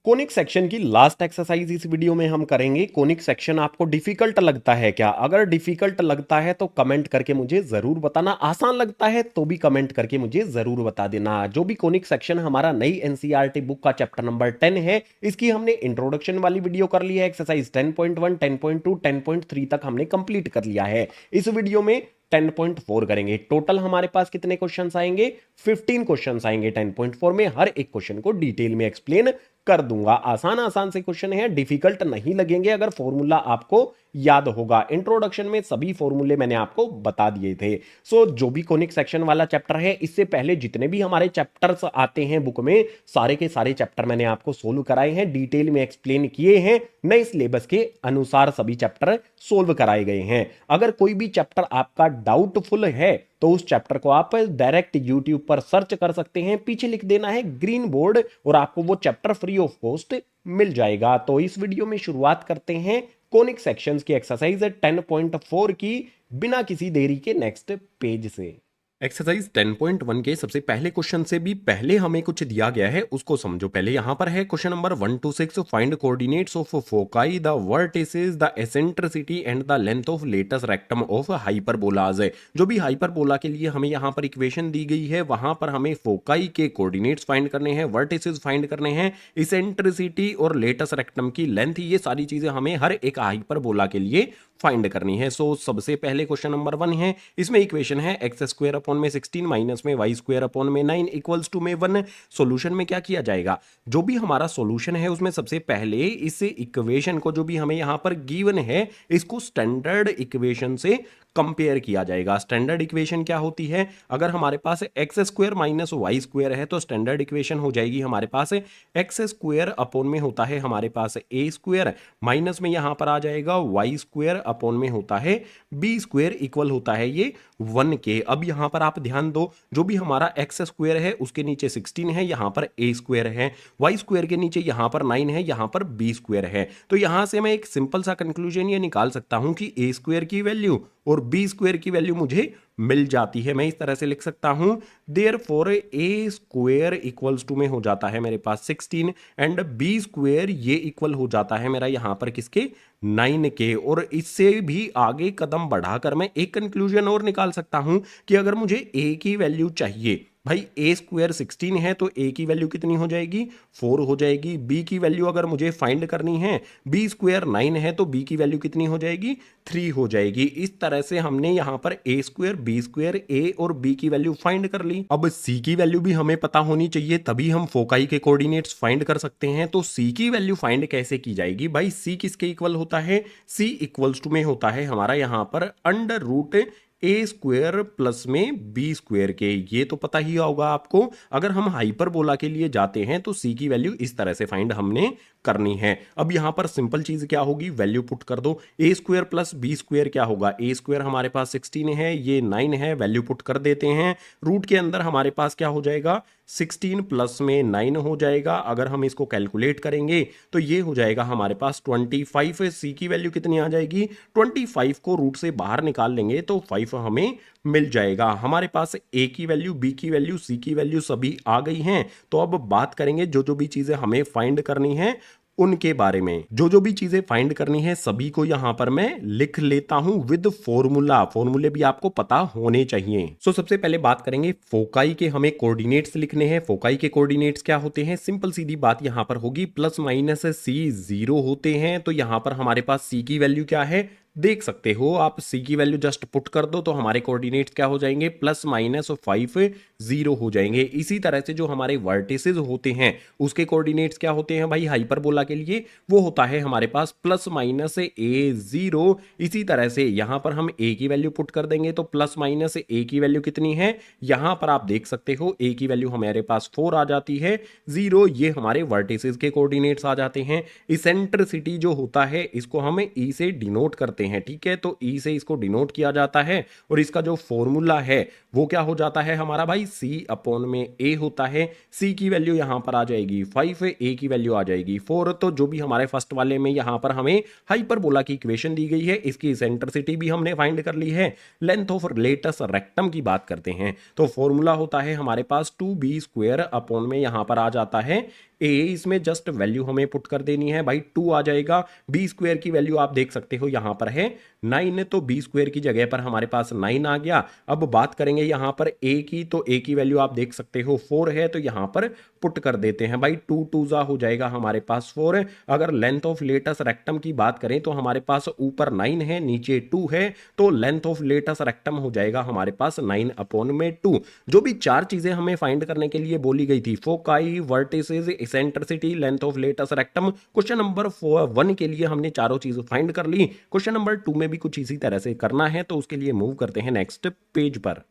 Conic section की last exercise इस video में हम करेंगे। कोनिक सेक्शन आपको डिफिकल्ट लगता है क्या? अगर डिफिकल्ट लगता है तो कमेंट करके मुझे जरूर बताना, आसान लगता है तो भी कमेंट करके मुझे जरूर बता देना। जो भी कोनिक सेक्शन हमारा नई एनसीईआरटी बुक का चैप्टर नंबर 10 है, इसकी हमने इंट्रोडक्शन वाली वीडियो कर ली है। एक्सरसाइज 10.1, 10.2, 10.3 तक हमने कंप्लीट कर लिया है। इस वीडियो में 10.4 करेंगे। टोटल हमारे पास कितने क्वेश्चंस आएंगे? 15 क्वेश्चंस आएंगे 10.4 में। हर एक क्वेश्चन को डिटेल में एक्सप्लेन कर दूंगा। आसान आसान से क्वेश्चन है, डिफिकल्ट नहीं लगेंगे अगर फॉर्मूला आपको याद होगा। इंट्रोडक्शन में सभी फॉर्मूले मैंने आपको बता दिए थे। जो भी कोनिक सेक्शन वाला चैप्टर है, इससे पहले जितने भी हमारे चैप्टर्स आते हैं बुक में, सारे के सारे चैप्टर मैंने आपको सोल्व कराए हैं, डिटेल में एक्सप्लेन किए हैं, नए सिलेबस के अनुसार सभी चैप्टर सोल्व कराए गए हैं। अगर कोई भी चैप्टर आपका डाउटफुल है तो उस चैप्टर को आप डायरेक्ट यूट्यूब पर सर्च कर सकते हैं, पीछे लिख देना है ग्रीन बोर्ड और आपको वो चैप्टर फ्री ऑफ कॉस्ट मिल जाएगा। तो इस वीडियो में शुरुआत करते हैं कोनिक सेक्शंस की एक्सरसाइज 10.4 की, बिना किसी देरी के नेक्स्ट पेज से। एक्सरसाइज 10.1 के सबसे पहले क्वेश्चन से भी पहले हमें कुछ दिया गया है, उसको समझो पहले। यहां पर है question number 1 to 6, find coordinates of foci, the vertices, the eccentricity and the length of latus rectum of hyperbolas है। जो भी हाइपरबोला के लिए हमें यहां पर इक्वेशन दी गई है, वहां पर हमें फोकाई के कोऑर्डिनेट्स फाइंड करने हैं, वर्टिसेस फाइंड करने हैं, एसेंट्रिसिटी और लेटस रेक्टम की लेंथ, ये सारी चीजें हमें हर एक हाइपरबोला के लिए फाइंड करनी है। सबसे पहले क्वेश्चन नंबर 1 है, इसमें इक्वेशन है एक्स स्क्वायर अपॉन में 16 माइनस में वाई स्क्वायर अपॉन में 9 इक्वल्स टू में 1। सॉल्यूशन में क्या किया जाएगा? जो भी हमारा सॉल्यूशन है उसमें सबसे पहले इस इक्वेशन को, जो भी हमें यहां पर गिवन है, इसको स्टैंडर्ड इक्वेशन से कंपेयर किया जाएगा। स्टैंडर्ड इक्वेशन क्या होती है? अगर हमारे पास x square minus Y square है तो स्टैंडर्ड इक्वेशन हो जाएगी हमारे पास एक्स स्क्वायर अपॉन में होता है हमारे पास ए स्क्वायर, माइनस में यहां पर आ जाएगा वाई स्क्वायर अपॉन में होता है बी स्क्वायर, इक्वल होता है ये 1 के। अब यहां पर आप ध्यान दो, जो भी हमारा एक्स स्क्वायर है उसके नीचे 16 है, यहां पर ए स्क्वायर है, वाई स्क्वायर के नीचे यहां पर 9 है, यहां पर बी स्क्वायर है। तो यहां से मैं एक सिंपल सा कंक्लूजन ये निकाल सकता हूं कि ए स्क्वायर की वैल्यू और बी स्क्वायर की वैल्यू मुझे मिल जाती है। मैं इस तरह से लिख सकता हूं, therefore A square equals to में हो जाता है मेरे पास 16 एंड बी स्क्वायर ये इक्वल हो जाता है मेरा यहां पर किसके? 9 के। और इससे भी आगे कदम बढ़ाकर मैं एक कंक्लूजन और निकाल सकता हूं कि अगर मुझे ए की वैल्यू चाहिए, भाई ए स्क्वायर 16 है तो ए की वैल्यू कितनी हो जाएगी? 4 हो जाएगी। बी की वैल्यू अगर मुझे फाइंड करनी है, बी स्क्वायर 9 है तो बी की वैल्यू कितनी हो जाएगी? 3 हो जाएगी। इस तरह से हमने यहां पर ए स्क्वायर, बी स्क्वायर, ए और बी की वैल्यू फाइंड कर ली। अब सी की वैल्यू भी हमें पता होनी चाहिए, तभी हम फोकाई के कोऑर्डिनेट्स फाइंड कर सकते हैं। तो सी की वैल्यू फाइंड कैसे की जाएगी? भाई सी किसके इक्वल होता है? सी इक्वल्स टू में होता है हमारा यहां पर अंडर रूट ए स्क्वायर प्लस में बी स्क्वायर के। ये तो पता ही होगा आपको। अगर हम हाइपरबोला के लिए जाते हैं तो सी की वैल्यू इस तरह से फाइंड हमने करनी है। अब यहां पर सिंपल चीज क्या होगी? वैल्यू पुट कर दो। ए स्क्वायर प्लस बी स्क्वायर क्या होगा? ए स्क्वायर हमारे पास 16 है, ये 9 है, वैल्यू पुट कर देते हैं। रूट के अंदर हमारे पास क्या हो जाएगा? 16 प्लस में 9 हो जाएगा। अगर हम इसको कैलकुलेट करेंगे तो ये हो जाएगा हमारे पास 25। सी की वैल्यू कितनी आ जाएगी? 25 को रूट से बाहर निकाल लेंगे तो 5 हमें मिल जाएगा। हमारे पास ए की वैल्यू, बी की वैल्यू, सी की वैल्यू सभी आ गई हैं। तो अब बात करेंगे जो जो भी चीजें हमें फाइंड करनी है उनके बारे में। जो जो भी चीजें फाइंड करनी है सभी को यहां पर मैं लिख लेता हूं विद फॉर्मूला। फॉर्मूले भी आपको पता होने चाहिए। सबसे पहले बात करेंगे फोकाई के, हमें कोऑर्डिनेट्स लिखने हैं। फोकाई के कोऑर्डिनेट्स क्या होते हैं? सिंपल सीधी बात यहां पर होगी, प्लस माइनस सी 0 होते हैं। तो यहां पर हमारे पास सी की वैल्यू क्या है? देख सकते हो आप, सी की वैल्यू जस्ट पुट कर दो तो हमारे कोऑर्डिनेट्स क्या हो जाएंगे? प्लस माइनस 5 0 हो जाएंगे। इसी तरह से जो हमारे वर्टिसेस होते हैं उसके कोऑर्डिनेट्स क्या होते हैं भाई हाइपरबोला के लिए? वो होता है हमारे पास प्लस माइनस ए 0। इसी तरह से यहां पर हम ए की वैल्यू पुट कर देंगे तो प्लस माइनस ए की वैल्यू कितनी है? यहां पर आप देख सकते हो ए की वैल्यू हमारे पास 4 आ जाती है। 0 ये हमारे वर्टिसेस के कोऑर्डिनेट्स आ जाते हैं। इसेंट्रिसिटी जो होता है इसको हम ई से डिनोट करते हैं, ठीक है? तो ई से इसको डिनोट किया जाता है और इसका जो फॉर्मूला है वो क्या हो जाता है हमारा भाई? सी अपॉन में ए होता है। सी की वैल्यू यहां पर आ जाएगी 5, ए की वैल्यू आ जाएगी 4। तो जो भी हमारे फर्स्ट वाले में यहां पर हमें हाइपरबोला की इक्वेशन दी गई है, इसकी इसेंट्रिसिटी भी हमने फाइंड कर ली है। लेंथ ऑफ लेटस रेक्टम की बात करते हैं तो फॉर्मूला होता है हमारे पास 2b स्क्वायर अपॉन में यहां पर आ जाता है ए इसमें जस्ट वैल्यू हमें पुट कर देनी है भाई, 2 आ जाएगा। बी स्क्वायर की वैल्यू आप देख सकते हो यहां पर है 9, तो बी स्क्वायर की जगह पर हमारे पास 9 आ गया। अब बात करेंगे यहां पर ए की, तो ए की वैल्यू आप देख सकते हो 4 है, तो यहां पर पुट कर देते हैं भाई, 2 2 जा हो जाएगा हमारे पास 4। अगर लेंथ ऑफ लेटस रेक्टम की बात करें तो हमारे पास ऊपर 9 है, नीचे 2 है, तो लेंथ ऑफ लेटस रेक्टम हो जाएगा हमारे पास 9 अपॉन में 2। जो भी चार चीजें हमें फाइंड करने के लिए बोली गई थी, foci, vertices, eccentricity, length of latus rectum, question number 1 के लिए हमने चारों चीजें फाइंड कर ली। क्वेश्चन नंबर 2 में भी कुछ इसी तरह से करना है, तो उसके लिए मूव करते हैं नेक्स्ट पेज पर।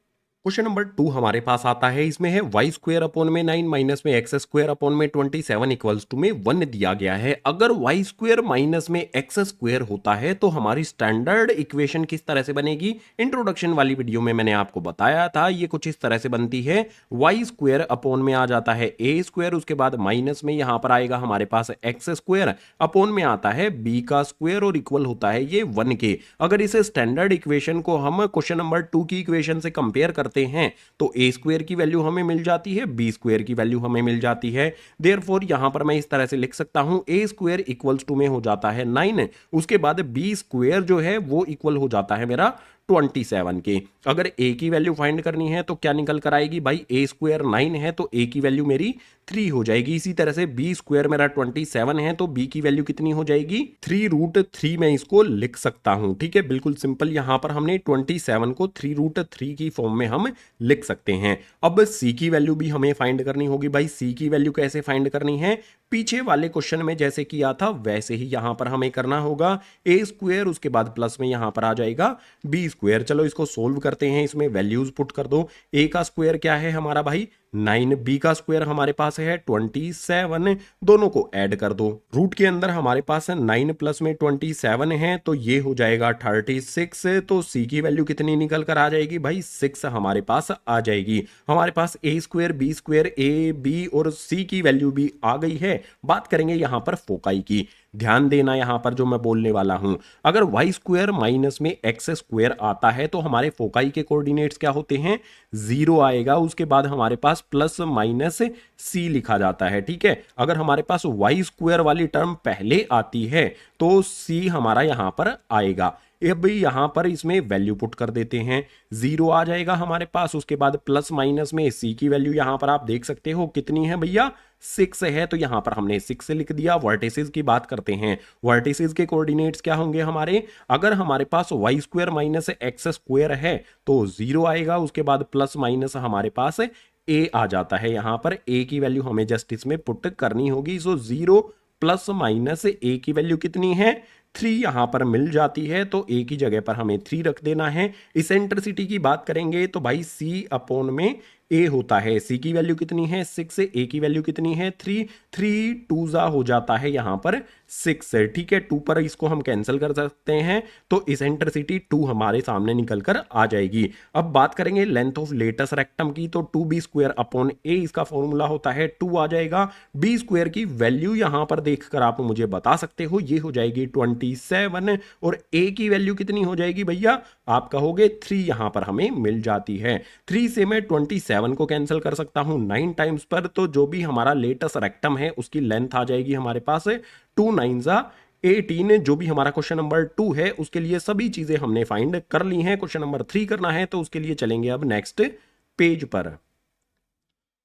क्वेश्चन नंबर 2 हमारे पास आता है, इसमें है वाई स्क्वायर अपॉन में 9 माइनस में एक्स स्क्वायर अपॉन में 27 इक्वल्स टू में 1 दिया गया है। अगर वाई स्क्वायर माइनस में एक्स स्क्वायर होता है तो हमारी स्टैंडर्ड इक्वेशन किस तरह से बनेगी? इंट्रोडक्शन वाली वीडियो में मैंने आपको बताया था, ये कुछ इस तरह से बनती है। वाई स्क्वायर अपॉन में आ जाता है ए स्क्वायर, उसके बाद माइनस में यहां पर आएगा हमारे पास एक्स स्क्वायर, अपॉन में आता है बी का स्क्वायर और इक्वल होता है ये 1 के। अगर इस स्टैंडर्ड इक्वेशन को हम क्वेश्चन नंबर 2 की इक्वेशन से कंपेयर करते हैं तो ए स्क्वायर की वैल्यू हमें मिल जाती है, बी स्क्वायर की वैल्यू हमें मिल जाती है। देयरफॉर यहां पर मैं इस तरह से लिख सकता हूं, ए स्क्वायर इक्वल्स टू में हो जाता है 9, उसके बाद बी स्क्वायर जो है वो इक्वल हो जाता है मेरा 27 के। अगर ए की वैल्यू फाइंड करनी है तो क्या निकल कर आएगी भाई, ए स्क्वायर 9 है तो ए की वैल्यू मेरी 3 हो जाएगी। इसी तरह से बी स्क्वायर मेरा 27 है तो बी की वैल्यू कितनी हो जाएगी, 3√3 में इसको लिख सकता हूं। ठीक है, बिल्कुल सिंपल। यहां पर हमने 27 को 3√3 की फॉर्म में हम लिख सकते हैं। अब सी की वैल्यू भी हमें फाइंड करनी होगी भाई। सी की वैल्यू कैसे फाइंड करनी है? पीछे वाले क्वेश्चन में जैसे किया था वैसे ही यहां पर हमें करना होगा। ए स्क्वायर उसके बाद प्लस में यहां पर आ जाएगा बी स्क्वायर। चलो इसको सोल्व करते हैं, इसमें वैल्यूज पुट कर दो। ए का स्क्वायर क्या है हमारा भाई 9, बी का स्क्वायर हमारे पास है 27, दोनों को ऐड कर दो। रूट के अंदर हमारे पास 9 प्लस में 27 है तो ये हो जाएगा 36। तो सी की वैल्यू कितनी निकल कर आ जाएगी भाई, 6 हमारे पास आ जाएगी। हमारे पास ए square, b square, a, b और सी की वैल्यू भी आ गई है। बात करेंगे यहां पर फोकाई की। ध्यान देना यहां पर जो मैं बोलने वाला हूं, अगर वाई स्क्वायर माइनस में एक्स स्क्वायर आता है तो हमारे फोकाई के कोऑर्डिनेट्स क्या होते हैं, 0 आएगा। उसके बाद हमारे पास प्लस माइनस सी लिखा जाता है। ठीक है, अगर हमारे पास वाई स्क्वायर वाली टर्म पहले आती है तो सी हमारा यहां पर आएगा। अब यहां पर इसमें वैल्यू पुट कर देते हैं, 0 आ जाएगा हमारे पास। उसके बाद प्लस माइनस में सी की वैल्यू यहां पर आप देख सकते हो कितनी है भैया, 6 है, तो यहां पर हमने 6 लिख दिया। वर्टिसेस की बात करते हैं, वर्टिसेस के कोऑर्डिनेट्स क्या होंगे हमारे, अगर हमारे पास y square minus x square है तो 0 आएगा। उसके बाद प्लस माइनस हमारे पास ए आ जाता है। यहां पर ए की वैल्यू हमें जस्ट इसमें पुट करनी होगी। सो 0 प्लस माइनस ए की वैल्यू कितनी है, 3 यहां पर मिल जाती है, तो ए की जगह पर हमें 3 रख देना है। इसेंट्रिसिटी की बात करेंगे तो भाई सी अपॉन में ए होता है। सी की वैल्यू कितनी है 6, ए की वैल्यू कितनी है 3, 3 2 जा हो जाता है यहां पर 6 है। ठीक है, 2 पर इसको हम कैंसिल कर सकते हैं तो इसेंट्रिसिटी 2 हमारे सामने निकल कर आ जाएगी। अब बात करेंगे लेंथ ऑफ लेटस रेक्टम की, तो 2b स्क्वायर अपॉन ए इसका फॉर्मूला होता है, 2 आ जाएगा। बी स्क्वायर की वैल्यू यहां पर देखकर आप मुझे बता सकते हो, ये हो जाएगी 27 और ए की वैल्यू कितनी हो जाएगी भैया, आप कहोगे 3 यहां पर हमें मिल जाती है। 3 से मैं 27 को कैंसिल कर सकता हूं 9 टाइम्स पर, तो जो भी हमारा लेटस रेक्टम है उसकी लेंथ आ जाएगी हमारे पास 2 9 18। जो भी हमारा क्वेश्चन नंबर 2 है उसके लिए सभी चीजें हमने फाइंड कर ली हैं। क्वेश्चन नंबर 3 करना है तो उसके लिए चलेंगे अब नेक्स्ट पेज पर।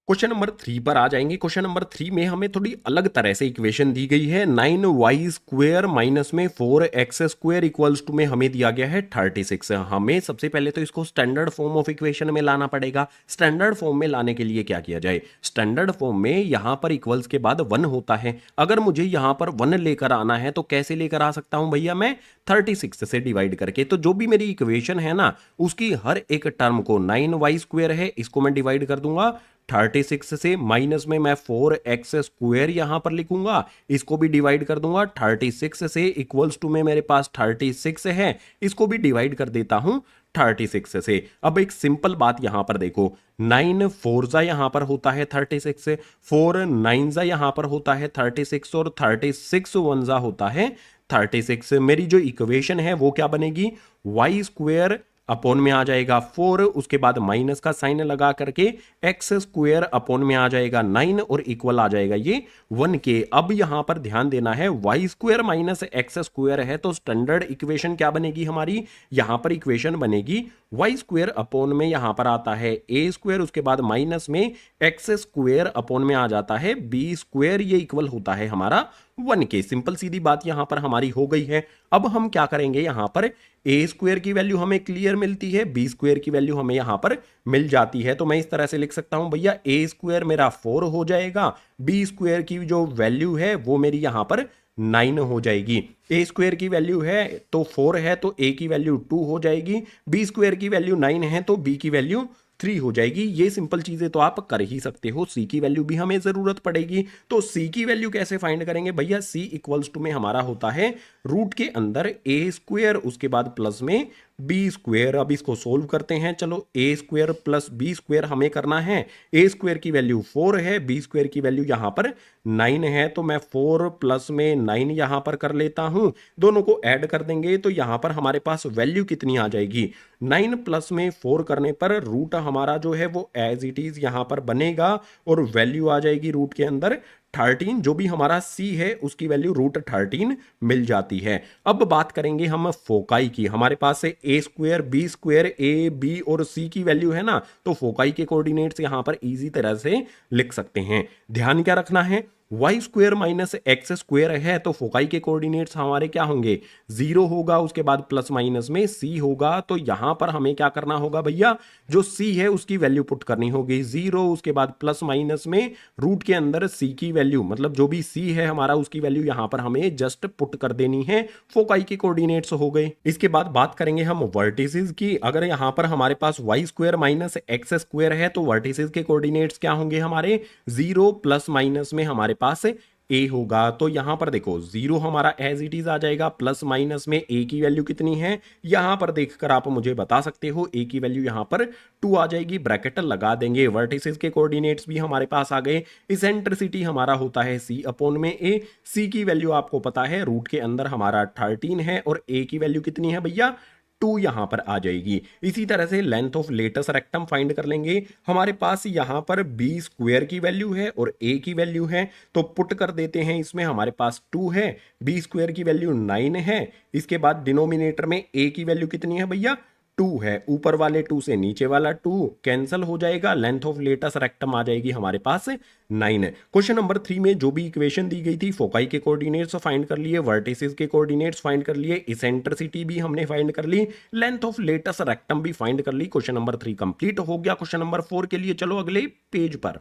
क्वेश्चन नंबर 3 पर आ जाएंगे। क्वेश्चन नंबर 3 में हमें थोड़ी अलग तरह से इक्वेशन दी गई है। 9y स्क्वायर माइनस में 4x स्क्वायर इक्वल्स टू में हमें दिया गया है 36। हमें सबसे पहले तो इसको स्टैंडर्ड फॉर्म ऑफ इक्वेशन में लाना पड़ेगा। स्टैंडर्ड फॉर्म में लाने के लिए क्या किया जाए, स्टैंडर्ड फॉर्म में यहां पर इक्वल्स के बाद 1 होता है। अगर मुझे यहां पर 1 लेकर आना है तो कैसे लेकर आ सकता हूं भैया, मैं 36 से डिवाइड करके। तो जो भी मेरी इक्वेशन है ना उसकी हर एक टर्म को 9y स्क्वायर है इसको मैं डिवाइड कर दूंगा 36 से, माइनस में मैं 4x स्क्वायर यहां पर लिखूंगा, इसको भी डिवाइड कर दूंगा 36 से, इक्वल्स टू में मेरे पास 36 है, इसको भी डिवाइड कर देता हूं 36 से। अब एक सिंपल बात यहां पर देखो, 9 4 यहां पर होता है 36, 4 9 यहां पर होता है 36 और 36 1 होता है 36। मेरी जो इक्वेशन है वो क्या बनेगी, वाई स्क्वायर अपॉन में आ जाएगा 4, उसके बाद माइनस का साइन लगा करके एक्स स्क्वायर अपॉन में आ जाएगा 9 और इक्वल आ जाएगा ये 1 के। अब यहां पर ध्यान देना है, Y square minus x square है तो स्टैंडर्ड इक्वेशन क्या बनेगी हमारी, यहां पर इक्वेशन बनेगी वाई स्क्वायर अपॉन में यहां पर आता है ए स्क्वायर, उसके बाद माइनस में एक्स स्क्वायर अपॉन में आ जाता है बी स्क्वायर, ये इक्वल होता है हमारा 1 के। सिंपल सीधी बात यहां पर हमारी हो गई है। अब हम क्या करेंगे, यहां पर ए स्क्वायर की वैल्यू हमें क्लियर मिलती है, बी स्क्वायर की वैल्यू हमें यहां पर मिल जाती है, तो मैं इस तरह से लिख सकता हूं भैया ए स्क्वायर मेरा 4 हो जाएगा, बी स्क्वायर की जो वैल्यू है वो मेरी यहां पर 9 हो जाएगी। ए स्क्वायर की वैल्यू है तो 4 है तो ए की वैल्यू 2 हो जाएगी, बी स्क्वायर की वैल्यू 9 है तो बी की वैल्यू 3 हो जाएगी। ये सिंपल चीजें तो आप कर ही सकते हो। सी की वैल्यू भी हमें जरूरत पड़ेगी, तो सी की वैल्यू कैसे फाइंड करेंगे भैया, सी इक्वल्स टू में हमारा होता है रूट के अंदर ए स्क्वायर उसके बाद प्लस में बी स्क्वायर। अब इसको सोल्व करते हैं, चलो ए स्क्वायर प्लस बी स्क्वायर हमें करना है। ए स्क्वायर की वैल्यू 4 है, बी स्क्वायर की वैल्यू यहां पर 9 है, तो मैं 4 प्लस में 9 यहां पर कर लेता हूं, दोनों को ऐड कर देंगे तो यहां पर हमारे पास वैल्यू कितनी आ जाएगी, 9 प्लस में 4 करने पर रूट हमारा जो है वो एज इट इज यहां पर बनेगा और वैल्यू आ जाएगी रूट के अंदर 13, जो भी हमारा c है उसकी वैल्यू रूट 13 मिल जाती है। अब बात करेंगे हम फोकाई की, हमारे पास से a square b square a b और c की वैल्यू है ना, तो फोकाई के कोऑर्डिनेट्स यहां पर इजी तरह से लिख सकते हैं। ध्यान क्या रखना है, Y square minus x square है तो फोकाई के कोऑर्डिनेट्स हमारे क्या होंगे, 0 होगा, उसके बाद प्लस माइनस में c होगा, तो यहां पर हमें क्या करना होगा भैया, जो c है उसकी वैल्यू पुट करनी होगी 0, उसके बाद प्लस माइनस में रूट के अंदर c की वैल्यू, मतलब जो भी c है हमारा उसकी वैल्यू यहां पर हमें जस्ट पुट कर देनी है, फोकाई के कोऑर्डिनेट्स हो गए। इसके बाद बात करेंगे हम वर्टिसेस की। अगर यहां पर हमारे पास y square minus x square है तो वर्टिसेस के कोऑर्डिनेट्स क्या होंगे हमारे, 0 प्लस माइनस में हमारे पास ए होगा, तो यहां पर देखो 0 हमारा एज इट इज आ जाएगा, प्लस माइनस में ए की वैल्यू कितनी है यहां पर देखकर आप मुझे बता सकते हो, ए की वैल्यू यहां पर 2 आ जाएगी, ब्रैकेट लगा देंगे। वर्टिसेस के कोऑर्डिनेट्स भी हमारे पास आ गए, इसेंट्रिसिटी हमारा होता है सी अपॉन में ए, सी की वैल्यू आपको पता है रूट के अंदर हमारा 13 है और ए की वैल्यू कितनी है भैया 2 यहां पर आ जाएगी। इसी तरह से length of latus rectum find कर लेंगे, हमारे पास यहां पर बी स्क्वायर की वैल्यू है और ए की वैल्यू है, तो पुट कर देते हैं इसमें, हमारे पास 2 है, बी स्क्वायर की वैल्यू 9 है, इसके बाद डिनोमिनेटर में ए की वैल्यू कितनी है भैया 2 है, ऊपर वाले 2 से नीचे वाला 2 कैंसिल हो जाएगा, लेंथ ऑफ लेटस रेक्टम आ जाएगी हमारे पास 9। क्वेश्चन नंबर 3 में जो भी इक्वेशन दी गई थी, फोकाई के कोऑर्डिनेट्स फाइंड कर लिए, वर्टिसेस के कोऑर्डिनेट्स फाइंड कर लिए, इसेंट्रिसिटी भी हमने फाइंड कर ली, लेंथ ऑफ लेटस रेक्टम भी फाइंड कर ली। क्वेश्चन नंबर 3 कंप्लीट हो गया। क्वेश्चन नंबर 4 के लिए चलो अगले पेज पर।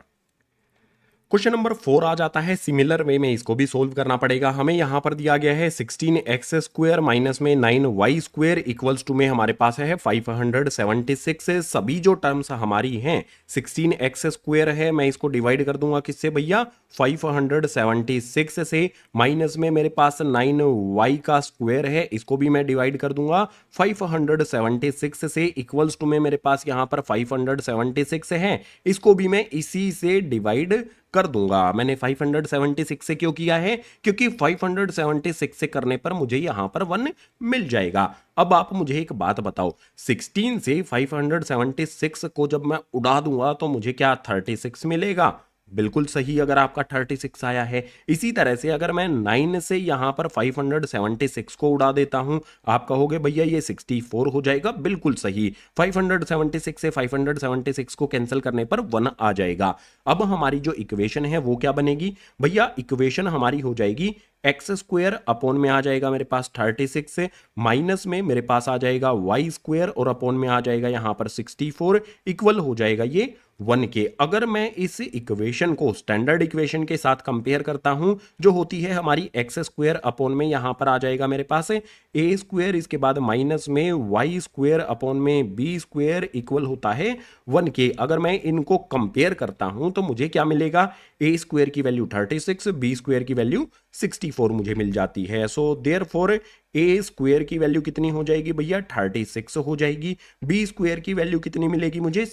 क्वेश्चन नंबर 4 आ जाता है सिमिलर वे में, इसको भी सोल्व करना पड़ेगा हमें। यहां पर दिया गया है 16x स्क्वायर माइनस में 9y स्क्वायर इक्वल्स टू में हमारे पास है 576। सभी जो टर्म्स हमारी हैं 16x स्क्वायर है, मैं इसको डिवाइड कर दूंगा किससे भैया 576 से, माइनस में मेरे पास 9y का स्क्वायर है, इसको भी मैं डिवाइड कर दूंगा 576 से, इक्वल्स टू में मेरे पास यहां पर 576 है, इसको भी मैं इसी से डिवाइड कर दूंगा। मैंने 576 से क्यों किया है, क्योंकि 576 से करने पर मुझे यहां पर 1 मिल जाएगा। अब आप मुझे एक बात बताओ, 16 से 576 को जब मैं उड़ा दूंगा तो मुझे क्या 36 मिलेगा? बिल्कुल सही, अगर आपका 36 आया है। इसी तरह से अगर मैं 9 से यहां पर 576 को उड़ा देता हूं, आप कहोगे भैया ये 64 हो जाएगा, बिल्कुल सही। 576 से 576 को कैंसिल करने पर 1 आ जाएगा। अब हमारी जो इक्वेशन है वो क्या बनेगी भैया, इक्वेशन हमारी हो जाएगी एक्स स्क्वायर अपॉन में आ जाएगा मेरे पास 36 से, माइनस में मेरे पास आ जाएगा वाई स्क्वायर और अपॉन में आ जाएगा यहां पर 64, इक्वल हो जाएगा ये 1 के। अगर मैं इस इक्वेशन को स्टैंडर्ड इक्वेशन के साथ कंपेयर करता हूं जो होती है हमारी एक्स स्क्वायर अपॉन में यहां पर आ जाएगा मेरे पास ए स्क्वायर, इसके बाद माइनस में वाई स्क्वायर अपॉन में बी स्क्वायर इक्वल होता है 1 के। अगर मैं इनको कंपेयर करता हूं तो मुझे क्या मिलेगा, ए स्क्वायर की वैल्यू 36, बी स्क्वायर की वैल्यू 64 मुझे मिल जाती है। सो देयरफॉर ए स्क्वायर की वैल्यू कितनी हो जाएगी भैया 36 हो जाएगी, बी स्क्वायर की वैल्यू कितनी मिलेगी मुझे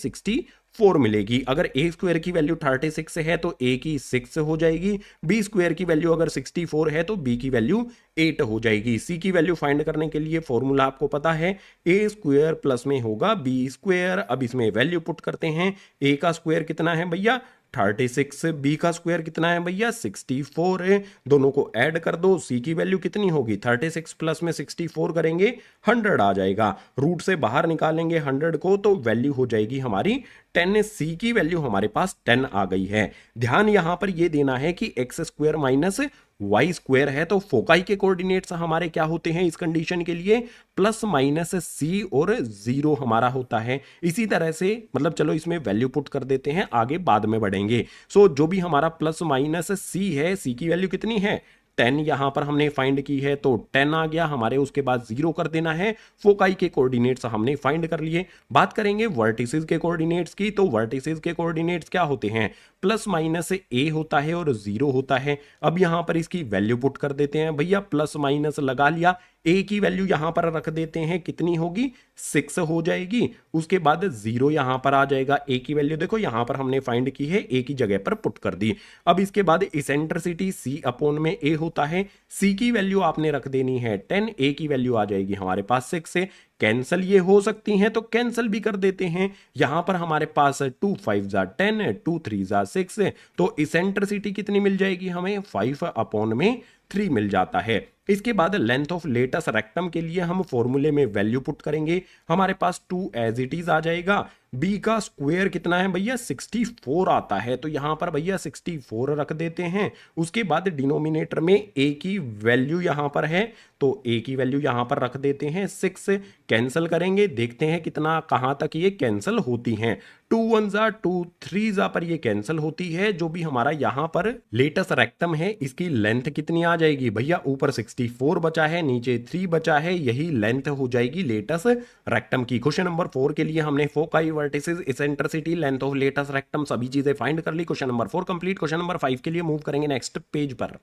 4 मिलेगी। अगर ए स्क्वायर की वैल्यू 36 है तो ए की 6 हो जाएगी, बी स्क्वायर की वैल्यू अगर 64 है तो बी की वैल्यू 8 हो जाएगी। सी की वैल्यू फाइंड करने के लिए फॉर्मूला आपको पता है, ए स्क्वायर प्लस में होगा बी स्क्वायर। अब इसमें वैल्यू पुट करते हैं, ए का स्क्वायर कितना है भैया 36, बी का स्क्वायर कितना है भैया 64 है, दोनों को ऐड कर दो। सी की वैल्यू कितनी होगी 36 प्लस में 64 करेंगे 100 आ जाएगा। रूट से बाहर निकालेंगे 100 को तो वैल्यू हो जाएगी हमारी 10। सी की वैल्यू हमारे पास 10 आ गई है। ध्यान यहां पर यह देना है कि X square minus Y square है तो फोकाई के कोऑर्डिनेट्स हमारे क्या होते हैं इस कंडीशन के लिए, प्लस माइनस सी और 0 हमारा होता है। इसी तरह से मतलब चलो इसमें वैल्यू पुट कर देते हैं, आगे बाद में बढ़ेंगे। सो जो भी हमारा प्लस माइनस सी है, सी की वैल्यू कितनी है 10 यहां पर हमने फाइंड की है तो 10 आ गया हमारे। उसके बाद 0 कर देना है। फोकाई के कोऑर्डिनेट्स हमने फाइंड कर लिए। बात करेंगे वर्टिसेस के कोऑर्डिनेट्स की, तो वर्टिसेस के कोऑर्डिनेट्स क्या होते हैं, प्लस माइनस ए होता है और 0 होता है। अब यहां पर इसकी वैल्यू पुट कर देते हैं भैया, प्लस माइनस लगा लिया, ए की वैल्यू यहां पर रख देते हैं, कितनी होगी 6 हो जाएगी। उसके बाद 0 यहां पर आ जाएगा, ए की वैल्यू देखो यहां पर हमने फाइंड की है, ए की जगह पर पुट कर दी। अब इसके बाद इसेंट्रिसिटी सी अपॉन में ए होता है, सी की वैल्यू आपने रख देनी है 10, ए की वैल्यू आ जाएगी हमारे पास 6 से। कैंसल ये हो सकती हैं तो कैंसल भी कर देते हैं। यहां पर हमारे पास 2 5 जा 10, 2 3 जा 6, तो इसेंट्रिसिटी कितनी मिल जाएगी हमें 5 अपॉन में 3 मिल जाता है। इसके बाद लेंथ ऑफ लेटस रेक्टम के लिए हम फॉर्मूले में वैल्यू पुट करेंगे, हमारे पास 2 एज इट इज आ जाएगा। बी का स्क्वायर कितना है भैया 64 आता है, तो यहां पर भैया 64 रख देते हैं। उसके बाद डिनोमिनेटर में ए की वैल्यू यहां पर है तो ए की वैल्यू यहां पर रख देते हैं 6। कैंसिल करेंगे, देखते हैं कितना कहां तक ये कैंसिल होती हैं। 2 1 जा 2 3 जा पर ये कैंसिल होती है। जो भी हमारा यहां पर लेटस रेक्टम है इसकी लेंथ कितनी आ जाएगी भैया, ऊपर 64 बचा है, नीचे 3 बचा है, यही लेंथ हो जाएगी लेटस रेक्टम की। क्वेश्चन नंबर 4 के लिए हमने foci, vertices, eccentricity, length of latus rectum सभी चीजें फाइंड कर ली। Question number 4 complete. Question number 5 के लिए मूव करेंगे नेक्स्ट पेज पर।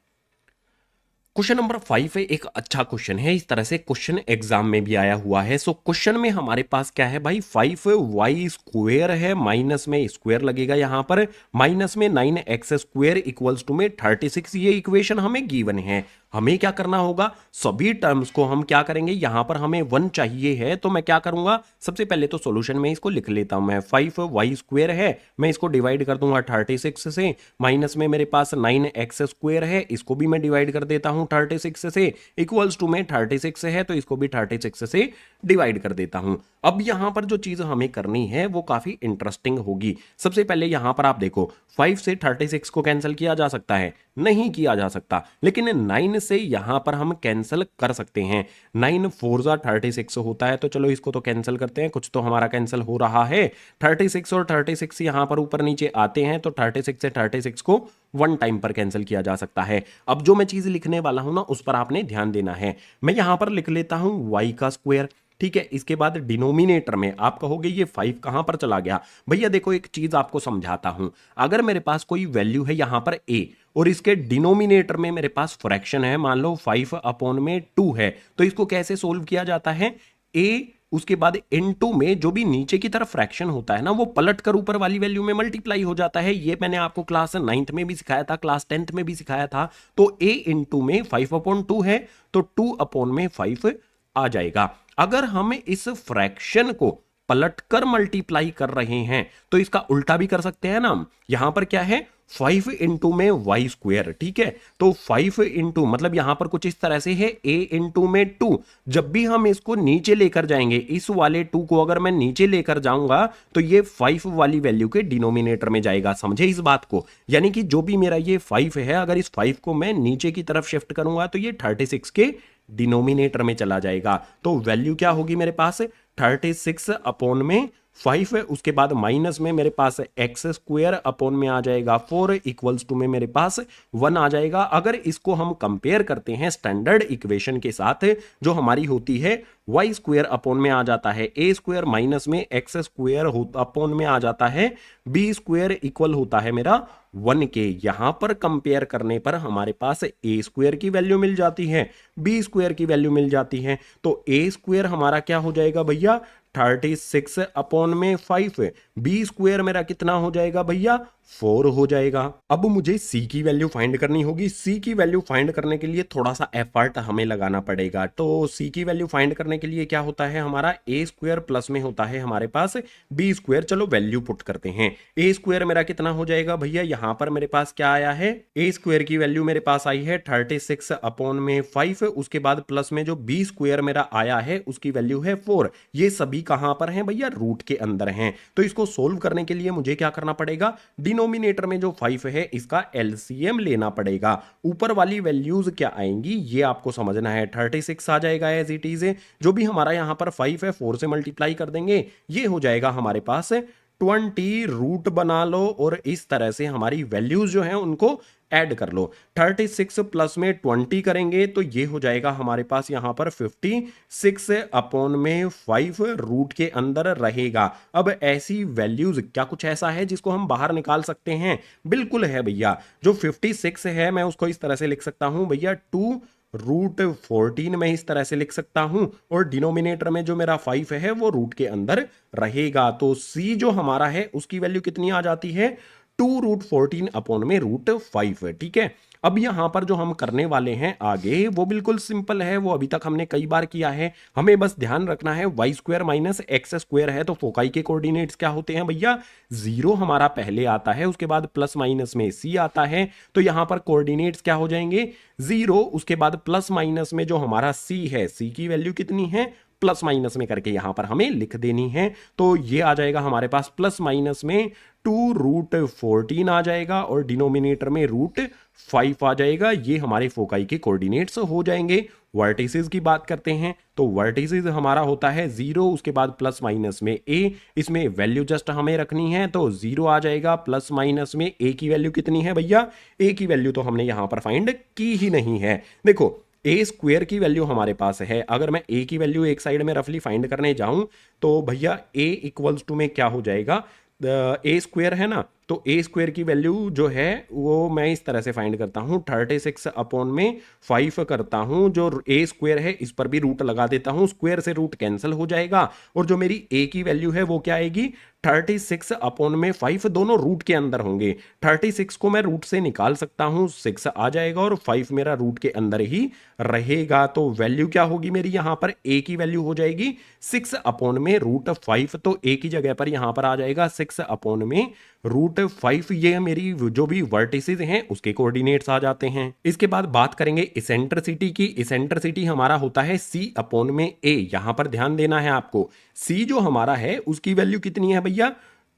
क्वेश्चन नंबर 5 है, एक अच्छा क्वेश्चन है, इस तरह से क्वेश्चन एग्जाम में भी आया हुआ है। सो क्वेश्चन में हमारे पास क्या है भाई 5y स्क्वायर है, माइनस में स्क्वायर लगेगा यहां पर, माइनस में 9x स्क्वायर इक्वल्स टू में 36। ये इक्वेशन हमें गिवन है। हमें क्या करना होगा, सभी टर्म्स को हम क्या करेंगे, यहां पर हमें 1 चाहिए है तो मैं क्या करूंगा, सबसे पहले तो सॉल्यूशन में इसको लिख लेता हूं मैं। 5y स्क्वायर है, मैं इसको डिवाइड कर दूंगा 36 से, माइनस में मेरे पास 9x स्क्वायर है, इसको भी मैं डिवाइड कर देता हूं 36 से, इक्वल्स टू में 36 है तो इसको भी 36 से डिवाइड कर देता हूं। अब यहां पर जो चीज हमें करनी है वो काफी इंटरेस्टिंग होगी। सबसे पहले यहां पर आप देखो 5 से 36 को कैंसिल किया जा सकता है, नहीं किया जा सकता, लेकिन 9 से यहां पर हम कैंसिल कर सकते हैं। 9 4 जा 36 होता है, तो चलो इसको तो कैंसिल करते हैं, कुछ तो हमारा कैंसिल हो रहा है। 36 और 36 यहां पर ऊपर नीचे आते हैं तो 36 से 36 को 1 टाइम पर कैंसिल किया जा सकता है। अब जो मैं चीज लिखने वाला हूं ना उस पर आपने ध्यान देना है। मैं यहां पर लिख लेता हूं y का स्क्वायर, ठीक है। इसके बाद डिनोमिनेटर में आप कहोगे ये 5 कहां पर चला गया, भैया देखो एक चीज आपको समझाता हूं। अगर मेरे पास कोई वैल्यू है यहां पर a और इसके डिनोमिनेटर में मेरे पास फ्रैक्शन है, मान लो 5 अपॉन में 2 है, तो इसको कैसे सोल्व किया जाता है, a उसके बाद इनटू में जो भी नीचे की तरफ फ्रैक्शन होता है ना वो पलट कर ऊपर वाली वैल्यू में मल्टीप्लाई हो जाता है। ये मैंने आपको क्लास 9th में भी सिखाया था, क्लास 10th में भी सिखाया था। तो a इंटू में 5 अपॉन 2 है तो 2 अपॉन में 5 आ जाएगा। अगर हम इस फ्रैक्शन को पलटकर मल्टीप्लाई कर रहे हैं तो इसका उल्टा भी कर सकते हैं ना। यहां पर क्या है 5 इंटू में y स्क्वायर, ठीक है। तो 5 इंटू मतलब यहां पर कुछ इस तरह से है a इंटू में 2। जब भी हम इसको नीचे लेकर जाएंगे, इस वाले 2 को अगर मैं नीचे लेकर जाऊंगा तो ये 5 वाली वैल्यू के डिनोमिनेटर में जाएगा। समझे इस बात को, यानी कि जो भी मेरा ये 5 है अगर इस 5 को मैं नीचे की तरफ शिफ्ट करूंगा तो ये 36 के डिनोमिनेटर में चला जाएगा। तो वैल्यू क्या होगी मेरे पास 36 अपॉन में 5 है, उसके बाद माइनस में मेरे पास एक्स स्क्वायर अपॉन में आ जाएगा 4 इक्वल्स टू में मेरे पास 1 आ जाएगा। अगर इसको हम कंपेयर करते हैं स्टैंडर्ड इक्वेशन के साथ जो हमारी होती है वाई स्क्वायर अपॉन में आ जाता है ए स्क्वायर, माइनस में एक्स स्क्वायर अपॉन में आ जाता है बी स्क्वायर, इक्वल होता है मेरा 1 के। यहां पर कंपेयर करने पर हमारे पास ए स्क्वायर की वैल्यू मिल जाती है, बी स्क्वायर की वैल्यू मिल जाती है। तो ए स्क्वायर हमारा क्या हो जाएगा भैया 36 अपॉन में 5, बी स्क्वायर मेरा कितना हो जाएगा भैया 4 हो जाएगा। अब मुझे सी की वैल्यू फाइंड करनी होगी। सी की वैल्यू फाइंड करने के लिए थोड़ा सा एफर्ट हमें लगाना पड़ेगा। तो सी की वैल्यू फाइंड करने के लिए क्या होता है, हमारा ए स्क्वायर प्लस में होता है हमारे पास बी स्क्वायर। चलो वैल्यू पुट करते हैं। ए स्क्वायर मेरा कितना हो जाएगा भैया, यहां पर मेरे पास क्या आया है, ए स्क्वायर की वैल्यू मेरे पास आई है 36 अपॉन में 5, उसके बाद प्लस में जो बी स्क्वायर मेरा आया है उसकी वैल्यू है 4। ये सभी कहां पर हैं भैया, रूट के अंदर हैं। तो इसको सोल्व करने के लिए मुझे क्या करना पड़ेगा, डिनोमिनेटर में जो 5 है इसका एलसीएम लेना पड़ेगा। ऊपर वाली वैल्यूज क्या आएंगी ये आपको समझना है। 36 आ जाएगा एज इट इज, जो भी हमारा यहां पर 5 है 4 से मल्टीप्लाई कर देंगे, ये हो जाएगा हमारे पास 20, रूट बना लो और इस तरह से हमारी वैल्यूज जो हैं उनको ऐड कर लो। 36 प्लस में 20 करेंगे तो ये हो जाएगा हमारे पास यहां पर 56 अपॉन में 5 रूट के अंदर रहेगा। अब ऐसी वैल्यूज क्या कुछ ऐसा है जिसको हम बाहर निकाल सकते हैं, बिल्कुल है भैया। जो 56 है मैं उसको इस तरह से लिख सकता हूं भैया 2√14 में इस तरह से लिख सकता हूं, और डिनोमिनेटर में जो मेरा 5 है वो रूट के अंदर रहेगा। तो सी जो हमारा है उसकी वैल्यू कितनी आ जाती है, 2√14 अपॉन में √5। ठीक है, अब यहां पर जो हम करने वाले हैं आगे वो बिल्कुल सिंपल है, वो अभी तक हमने कई बार किया है। हमें बस ध्यान रखना है Y square minus x square है तो फोकाई के कोऑर्डिनेट्स क्या होते हैं भैया, 0 हमारा पहले आता है, उसके बाद प्लस माइनस में सी आता है, तो यहां पर कोऑर्डिनेट्स क्या हो जाएंगे 0, उसके बाद प्लस माइनस में जो हमारा सी है, सी की वैल्यू कितनी है प्लस माइनस में करके यहां पर हमें लिख देनी है। तो ये आ जाएगा हमारे पास प्लस माइनस में 2√14 आ जाएगा और डिनोमिनेटर में √5 आ जाएगा। ये हमारे फोकाई के कोऑर्डिनेट्स हो जाएंगे। वर्टिसेस की बात करते हैं तो वर्टिसेस हमारा होता है 0, उसके बाद प्लस माइनस में ए, इसमें वैल्यू जस्ट हमें रखनी है तो 0 आ जाएगा। प्लस माइनस में ए की वैल्यू कितनी है भैया, ए की वैल्यू तो हमने यहां पर फाइंड की ही नहीं है। देखो ए स्क्वायर की वैल्यू हमारे पास है, अगर मैं ए की वैल्यू एक साइड में रफली फाइंड करने जाऊं तो भैया ए इक्वल्स टू में क्या हो जाएगा, ए स्क्वायर है ना, तो ए स्क्वायर की वैल्यू जो है वो मैं इस तरह से फाइंड करता हूं 36 अपॉन में 5 करता हूं, जो ए स्क्वायर है इस पर भी रूट लगा देता हूं, स्क्वायर से रूट कैंसिल हो जाएगा और जो मेरी ए की वैल्यू है वो क्या आएगी 36 अपॉन में 5, दोनों रूट के अंदर होंगे। 36 को मैं रूट से निकाल सकता हूं, 6 आ जाएगा और 5 मेरा रूट के अंदर ही रहेगा। तो वैल्यू क्या होगी मेरी, यहां पर ए की वैल्यू हो जाएगी 6 अपॉन में √5, तो ए की जगह पर यहां पर आ जाएगा 6 अपॉन में √5। ये मेरी जो भी वर्टिसेस हैं उसके कोऑर्डिनेट्स आ जाते हैं। इसके बाद बात करेंगे इसेंट्रिसिटी की। इसेंट्रिसिटी हमारा होता है सी अपॉन में ए। यहां पर ध्यान देना है आपको, सी जो हमारा है उसकी वैल्यू कितनी है भैया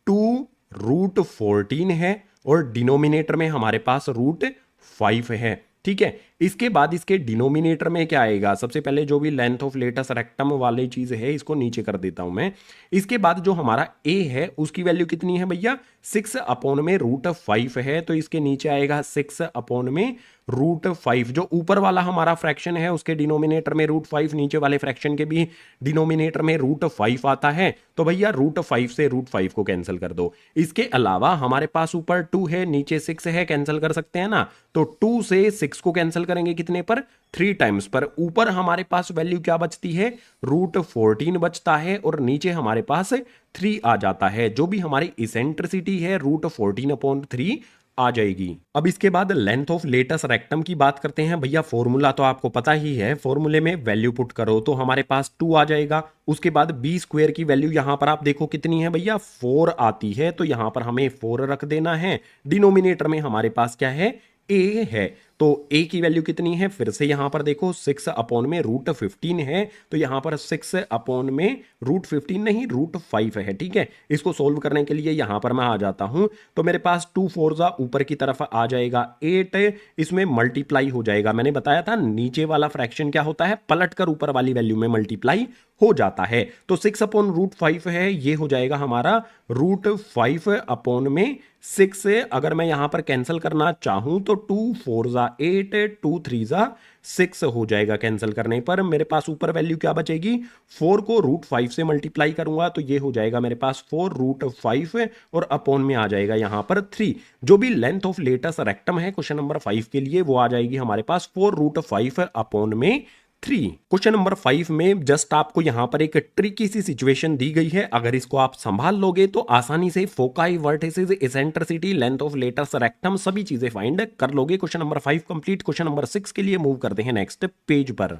2√14 है और डिनोमिनेटर में हमारे पास √5 है। ठीक है, इसके बाद इसके डिनोमिनेटर में क्या आएगा, सबसे पहले जो भी लेंथ ऑफ लेटस रेक्टम वाली चीज है इसको नीचे कर देता हूं मैं। इसके बाद जो हमारा ए है उसकी वैल्यू कितनी है भैया 6 अपॉन में √5 है, तो इसके नीचे आएगा 6 अपॉन में √5। जो ऊपर वाला हमारा फ्रैक्शन है उसके डिनोमिनेटर में √5, नीचे वाले फ्रैक्शन के भी डिनोमिनेटर में √5 आता है, तो भैया √5 से √5 को कैंसिल कर दो। इसके अलावा हमारे पास ऊपर 2 है नीचे 6 है, कैंसिल कर सकते हैं ना, तो 2 से 6 को कैंसिल करेंगे कितने पर 3 टाइम्स पर। ऊपर हमारे पास वैल्यू क्या बचती है √14 बचता है और नीचे हमारे पास 3 आ जाता है। जो भी हमारी इसेंट्रिसिटी है √14/3 आ जाएगी। अब इसके बाद लेंथ ऑफ लेटस रेक्टम की बात करते हैं। भैया फॉर्मूला तो आपको पता ही है, फॉर्मूले में वैल्यू पुट करो तो हमारे पास 2 आ जाएगा। उसके बाद बी स्क्वायर की वैल्यू यहां पर आप देखो कितनी है भैया 4 आती है, तो यहां पर हमें 4 रख देना है। डिनोमिनेटर में हमारे पास क्या है ए है, तो ए की वैल्यू कितनी है फिर से यहां पर देखो 6 अपॉन में √15 है, तो यहां पर 6 अपॉन में √15 नहीं √5 है। ठीक है, इसको सोल्व करने के लिए यहां पर मैं आ जाता हूं, तो मेरे पास 2 4 ऊपर की तरफ आ जाएगा 8, इसमें मल्टीप्लाई हो जाएगा। मैंने बताया था नीचे वाला फ्रैक्शन क्या होता है पलट कर ऊपर वाली वैल्यू में मल्टीप्लाई हो जाता है, तो 6 अपॉन √5 है, ये हो जाएगा हमारा √5 अपॉन में 6। अगर मैं यहां पर कैंसिल करना चाहूं तो 2 4 8, 2 3 6 हो जाएगा। कैंसिल करने पर मेरे पास ऊपर वैल्यू क्या बचेगी, 4 को √5 से मल्टीप्लाई करूंगा तो ये हो जाएगा मेरे पास 4√5 और अपॉन में आ जाएगा यहां पर 3। जो भी लेंथ ऑफ लेटस रेक्टम है क्वेश्चन नंबर 5 के लिए वो आ जाएगी हमारे पास 4√5 अपॉन में 3। क्वेश्चन नंबर 5 में जस्ट आपको यहां पर एक ट्रिकी सी सिचुएशन दी गई है। अगर इसको आप संभाल लोगे तो आसानी से foci, vertices, eccentricity, length of latus rectum सभी चीजें फाइंड कर लोगे। Question number 5 complete. Question number 6 के लिए मूव करते हैं नेक्स्ट पेज पर।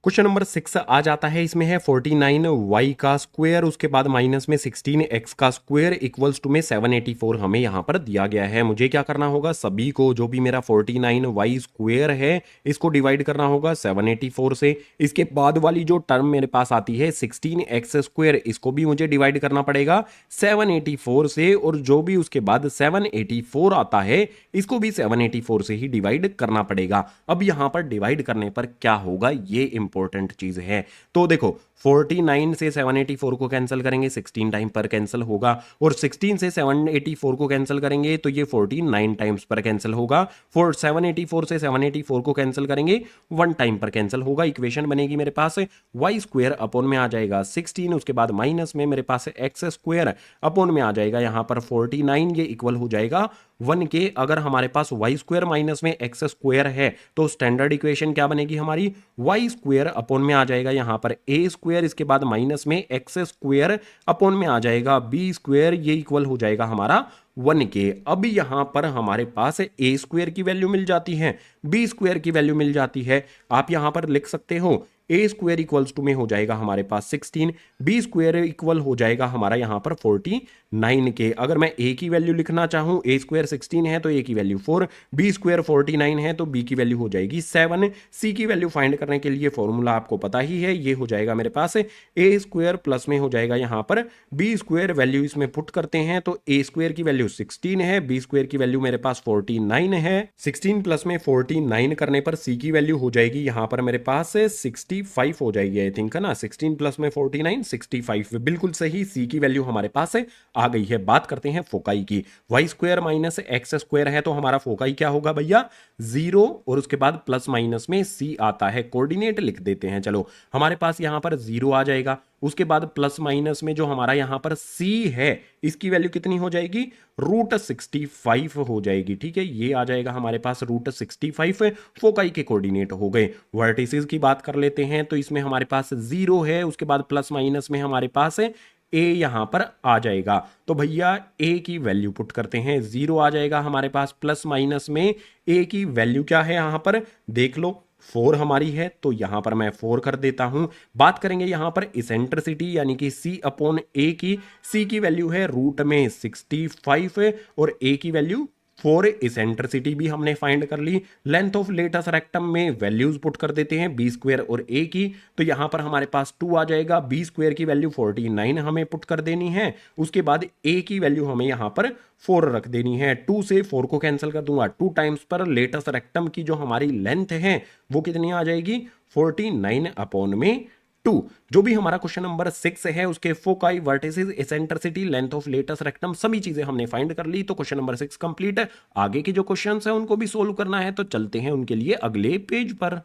क्वेश्चन नंबर 6 आ जाता है, इसमें है 49y का स्क्वायर, उसके बाद माइनस में 16x का स्क्वायर इक्वल्स टू में 784 हमें यहां पर दिया गया है। मुझे क्या करना होगा, सभी को जो भी मेरा 49y स्क्वायर है इसको डिवाइड करना होगा 784 से। इसके बाद वाली जो टर्म मेरे पास आती है 16x स्क्वायर, इसको भी मुझे डिवाइड करना पड़ेगा 784 से, और जो भी उसके बाद 784 आता है इसको भी 784 से ही डिवाइड करना पड़ेगा। अब यहां पर डिवाइड करने पर क्या होगा, ये इंपॉर्टेंट चीज है। तो देखो 49 से 784 को कैंसिल करेंगे, 16 टाइम पर कैंसिल होगा, और 16 से 784 को कैंसिल करेंगे तो ये 49 टाइम्स पर कैंसिल होगा। 784 से 784 को कैंसिल करेंगे 1 टाइम पर कैंसिल होगा। इक्वेशन बनेगी मेरे पास y स्क्वायर अपॉन में आ जाएगा 16, उसके बाद माइनस में मेरे पास x स्क्वायर अपॉन में आ जाएगा यहां पर 49, ये इक्वल हो जाएगा 1 के। अगर हमारे पास y स्क्वायर माइनस में x स्क्वायर है तो स्टैंडर्ड इक्वेशन क्या बनेगी हमारी, y स्क्वायर अपॉन में आ जाएगा यहां पर a स्क्वायर, इसके बाद माइनस में x स्क्वायर अपॉन में आ जाएगा b स्क्वायर, ये इक्वल हो जाएगा हमारा 1 के। अब यहां पर हमारे पास a स्क्वायर की वैल्यू मिल जाती है, b स्क्वायर की वैल्यू मिल जाती है। आप यहां पर लिख सकते हो a स्क्वायर इक्वल्स टू में हो जाएगा हमारे पास 16, b स्क्वायर इक्वल हो जाएगा हमारा यहां पर 49 के। अगर मैं a की वैल्यू लिखना चाहूं, a स्क्वायर 16 है तो a की वैल्यू 4, b स्क्वायर 49 है तो b की वैल्यू हो जाएगी 7। c की वैल्यू फाइंड करने के लिए फॉर्मूला आपको पता ही है, ये हो जाएगा मेरे पास a स्क्वायर प्लस में हो जाएगा यहां पर b स्क्वायर, वैल्यू इसमें पुट करते हैं तो a स्क्वायर की वैल्यू 16 है, b स्क्वायर की वैल्यू मेरे पास 49 है। 16 प्लस में 49 करने पर c की वैल्यू हो जाएगी यहां पर मेरे पास 65 हो जाएगी, आई थिंक, है ना। 16 प्लस में 49 65, बिल्कुल सही, c की वैल्यू हमारे पास आ गई है। बात करते हैं फोकाई की। y square minus x square है तो हमारा फोकाई क्या होगा भैया, 0, और उसके बाद प्लस माइनस में c आता है। कोऑर्डिनेट लिख देते हैं, चलो हमारे पास यहां पर 0 आ जाएगा, उसके बाद प्लस माइनस में जो हमारा यहां पर c है इसकी वैल्यू कितनी हो जाएगी, √65 हो जाएगी। ठीक है, ये आ जाएगा हमारे पास √65, फोकाई के कोऑर्डिनेट हो गए। वर्टिसेस की बात कर लेते हैं तो इसमें हमारे पास 0 है, उसके बाद प्लस माइनस में हमारे पास a यहां पर आ जाएगा, तो भैया a की वैल्यू पुट करते हैं, 0 आ जाएगा हमारे पास, प्लस माइनस में a की वैल्यू क्या है यहां पर देख लो, 4 हमारी है तो यहां पर मैं 4 कर देता हूं। बात करेंगे यहां पर इसेंट्रिसिटी यानी कि c अपॉन a की, c की वैल्यू है रूट में 65 और a की वैल्यू 4, इसेंट्रिसिटी भी हमने फाइंड कर ली। लेंथ ऑफ लेटस रेक्टम में वैल्यूज पुट कर देते हैं b स्क्वायर और a की, तो यहां पर हमारे पास 2 आ जाएगा, b स्क्वायर की वैल्यू 49 हमें पुट कर देनी है, उसके बाद a की वैल्यू हमें यहां पर 4 रख देनी है। 2 से 4 को कैंसिल कर दूंगा, 2 टाइम्स पर लेटस रेक्टम की जो हमारी लेंथ है वो कितनी आ जाएगी, 49 अपॉन में 2। जो भी हमारा क्वेश्चन नंबर 6 है उसके foci, vertices, eccentricity, length of latus rectum सभी चीजें हमने फाइंड कर ली, तो क्वेश्चन नंबर 6 कंप्लीट है। आगे के जो क्वेश्चंस हैं उनको भी सोल्व करना है, तो चलते हैं उनके लिए अगले पेज पर।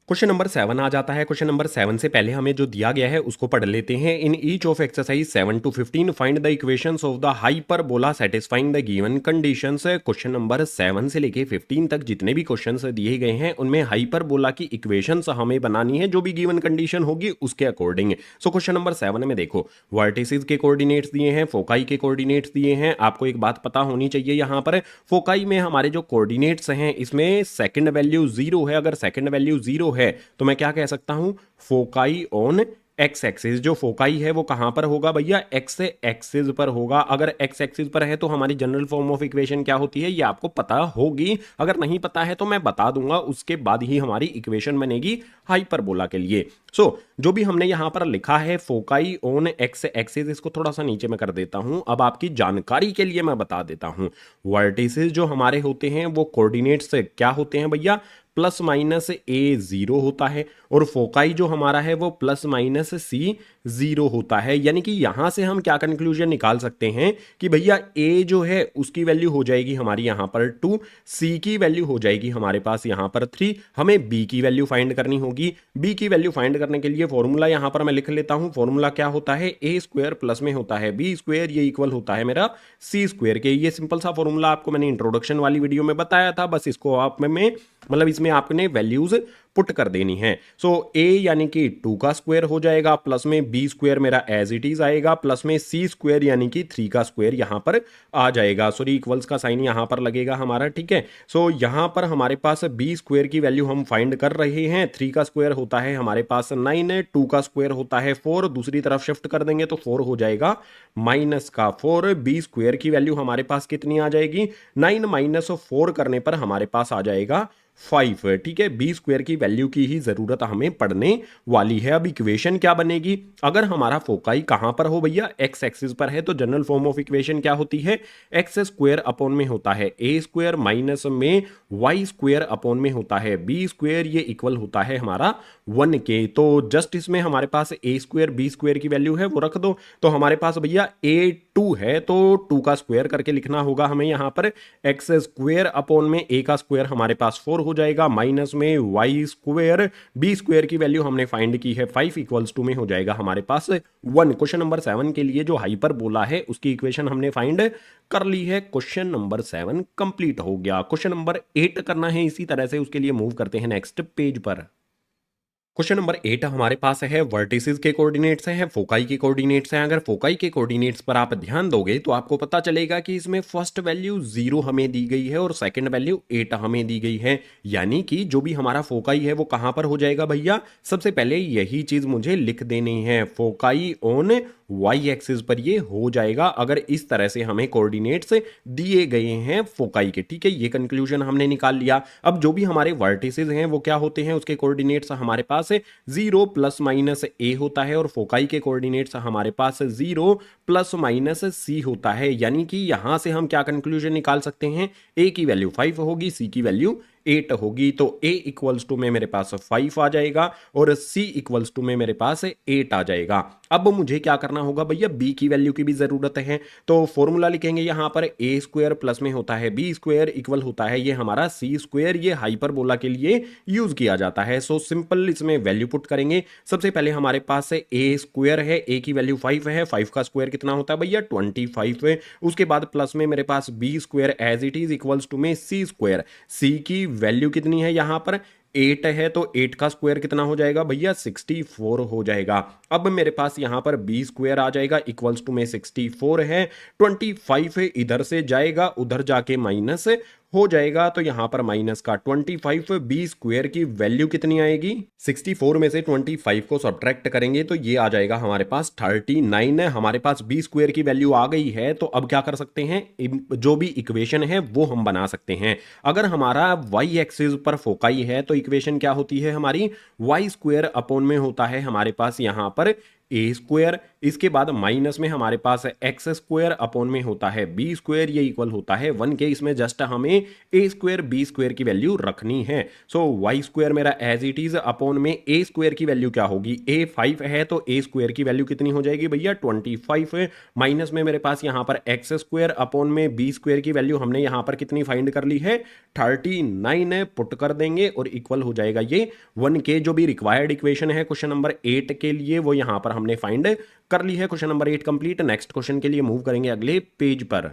क्वेश्चन नंबर 7 आ जाता है। क्वेश्चन नंबर 7 से पहले हमें जो दिया गया है उसको पढ़ लेते हैं। In each of exercise 7 to 15 find the equations of the hyperbola satisfying the given conditions. Question number 7 से लेके 15 तक जितने भी क्वेश्चंस दिए गए हैं उनमें हाइपरबोला की इक्वेशंस हमें बनानी है जो भी गिवन कंडीशन होगी उसके अकॉर्डिंग। सो क्वेश्चन नंबर 7 में देखो, वर्टिसेस के कोऑर्डिनेट्स दिए हैं, फोकाई के कोऑर्डिनेट्स दिए हैं। आपको एक बात पता होनी चाहिए, यहां पर फोकाई में हमारे जो कोऑर्डिनेट्स हैं इसमें सेकंड वैल्यू 0 है। अगर सेकंड वैल्यू 0 है तो मैं क्या कह सकता हूं, फोकाई ऑन एक्स एक्सिस। जो फोकाई है वो कहां पर होगा भैया, एक्स एक्सिस पर होगा। अगर एक्स एक्सिस पर है तो हमारी जनरल फॉर्म ऑफ इक्वेशन क्या होती है ये आपको पता होगी, अगर नहीं पता है तो मैं बता दूंगा, उसके बाद ही हमारी इक्वेशन बनेगी हाइपरबोला के लिए। सो जो भी हमने यहां पर लिखा है फोकाई ऑन एक्स एक्सिस, इसको थोड़ा सा नीचे में कर देता हूं, अब आपकी जानकारी के लिए मैं बता देता हूं। वर्टिसेस जो हमारे होते हैं वो कोऑर्डिनेट्स क्या होते हैं भैया, प्लस माइनस a 0 होता है, और फोकाई जो हमारा है वो प्लस माइनस c 0 होता है। यानी कि यहां से हम क्या कंक्लूजन निकाल सकते हैं कि भैया a जो है उसकी वैल्यू हो जाएगी हमारी यहां पर 2, c की वैल्यू हो जाएगी हमारे पास यहां पर 3, हमें b की वैल्यू फाइंड करनी होगी। b की वैल्यू फाइंड करने के लिए फॉर्मूला यहां पर मैं लिख लेता हूं। फॉर्मूला क्या होता है, a स्क्वायर प्लस में होता है b स्क्वायर, ये इक्वल होता है मेरा c स्क्वायर के। ये सिंपल सा फॉर्मूला आपको मैंने इंट्रोडक्शन वाली वीडियो में बताया था, बस इसको आप में मतलब इसमें आपने वैल्यूज पुट कर देनी है। सो a यानी कि 2 का स्क्वायर हो जाएगा, प्लस में b स्क्वायर मेरा एज इट इज आएगा, प्लस में c स्क्वायर यानी कि 3 का स्क्वायर यहां पर आ जाएगा। सॉरी, इक्वल्स का साइन यहां पर लगेगा हमारा, ठीक है। सो यहां पर हमारे पास b स्क्वायर की वैल्यू हम फाइंड कर रहे हैं। 3 का स्क्वायर होता है हमारे पास 9, 2 का स्क्वायर होता है 4, दूसरी तरफ शिफ्ट कर देंगे तो 4 हो जाएगा माइनस का 4। b स्क्वायर की वैल्यू हमारे पास कितनी आ जाएगी, 9 माइनस 4 करने पर हमारे पास आ जाएगा 5, ठीक है। बी स्क्वायर की वैल्यू की ही जरूरत हमें पड़ने वाली है। अब इक्वेशन क्या बनेगी, अगर हमारा फोकाई कहां पर हो भैया, एक्स एक्सिस पर है, तो जनरल फॉर्म ऑफ इक्वेशन क्या होती है, एक्स स्क्वायर अपॉन में होता है ए स्क्वायर माइनस में वाई स्क्वायर अपॉन में होता है बी स्क्वायर, ये इक्वल होता है हमारा 1 के। तो जस्ट इसमें हमारे पास ए स्क्वायर बी स्क्वायर की वैल्यू है वो रख दो, तो हमारे पास भैया a2 है, तो 2 का स्क्वायर करके लिखना होगा हमें यहां पर। एक्स स्क्वायर अपॉन में a का स्क्वायर हमारे पास 4 हो जाएगा, माइनस में वाई स्क्वायर, बी स्क्वायर की वैल्यू हमने फाइंड की है 5 इक्वल्स टू में हो जाएगा हमारे पास 1। क्वेश्चन नंबर 7 के लिए जो हाइपर बोला है उसकी इक्वेशन हमने फाइंड कर ली है। क्वेश्चन नंबर 7 कंप्लीट हो गया। क्वेश्चन नंबर 8 करना है इसी तरह से, उसके लिए मूव करते हैं नेक्स्ट पेज पर। क्वेश्चन नंबर 8 हमारे पास है, वर्टिसेस के कोऑर्डिनेट्स हैं, फोकाई के कोऑर्डिनेट्स हैं। अगर फोकाई के कोऑर्डिनेट्स पर आप ध्यान दोगे तो आपको पता चलेगा कि इसमें फर्स्ट वैल्यू 0 हमें दी गई है और सेकंड वैल्यू 8 हमें दी गई है, यानी कि जो भी हमारा फोकाई है वो कहां पर हो जाएगा भैया, सबसे पहले यही चीज मुझे लिख देनी है, फोकाई ऑन वाई एक्सिस पर ये हो जाएगा अगर इस तरह से हमें कोऑर्डिनेट्स दिए गए हैं फोकाई के, ठीक है। ये कंक्लूजन हमने निकाल लिया। अब जो भी हमारे वर्टिसेस हैं वो क्या होते हैं, उसके कोऑर्डिनेट्स हमारे पास 0 प्लस माइनस ए होता है और फोकाई के कोऑर्डिनेट्स हमारे पास 0 प्लस माइनस सी होता है, यानी कि यहां से हम क्या कंक्लूजन निकाल सकते हैं, ए की वैल्यू 5 होगी, सी की वैल्यू 8 होगी, तो a इक्वल्स टू में मेरे पास 5 आ जाएगा और c इक्वल्स टू में मेरे पास 8 आ जाएगा। अब मुझे क्या करना होगा भैया, b की वैल्यू की भी जरूरत है, तो फॉर्मूला लिखेंगे यहां पर a स्क्वायर प्लस में होता है b स्क्वायर इक्वल होता है ये हमारा c स्क्वायर, ये हाइपरबोला के लिए यूज किया जाता है। सो सिंपल इसमें वैल्यू पुट करेंगे। सबसे पहले हमारे पास a स्क्वायर है, a की वैल्यू 5 है, 5 का स्क्वायर कितना होता है भैया 25 है। उसके बाद प्लस में मेरे पास b square as it is equals to में c स्क्वायर, c की वैल्यू कितनी है यहां पर 8 है, तो 8 का स्क्वायर कितना हो जाएगा भैया 64 हो जाएगा। अब मेरे पास यहां पर b स्क्वायर आ जाएगा इक्वल्स टू में 64 है, 25 है इधर से जाएगा उधर जाके माइनस हो जाएगा, तो यहां पर माइनस का 25, बी स्क्वायर की वैल्यू कितनी आएगी, 64 में से 25 को सब्ट्रैक्ट करेंगे तो ये आ जाएगा हमारे पास 39 है। हमारे पास बी स्क्वायर की वैल्यू आ गई है, तो अब क्या कर सकते हैं, जो भी इक्वेशन है वो हम बना सकते हैं। अगर हमारा वाई एक्सिस पर फोकाई है तो इक्वेशन क्या होती है हमारी, वाई स्क्वायर अपॉन में होता है हमारे पास यहां पर ए स्क्वायर, इसके बाद माइनस में हमारे पास एक्स स्क्वायर अपॉन में होता है बी स्क्वायर, ये इक्वल होता है 1 के। इसमें जस्ट हमें ए स्क्वायर बी स्क्वायर की वैल्यू रखनी है। सो वाई स्क्वायर मेरा एज इट इज अपॉन में ए स्क्वायर की वैल्यू क्या होगी, ए 5 है तो ए स्क्वायर की वैल्यू कितनी हो जाएगी भैया 25 है, माइनस में मेरे पास यहां पर एक्स स्क्वायर अपॉन में बी स्क्वायर की वैल्यू हमने यहां पर कितनी फाइंड कर ली है 39 है, पुट कर देंगे और इक्वल हो जाएगा ये 1 के। जो भी रिक्वायर्ड इक्वेशन है क्वेश्चन नंबर 8 के लिए वो यहां पर हमने फाइंड कर ली है। Question number 8 complete. Next question के लिए मूव करेंगे अगले पेज पर।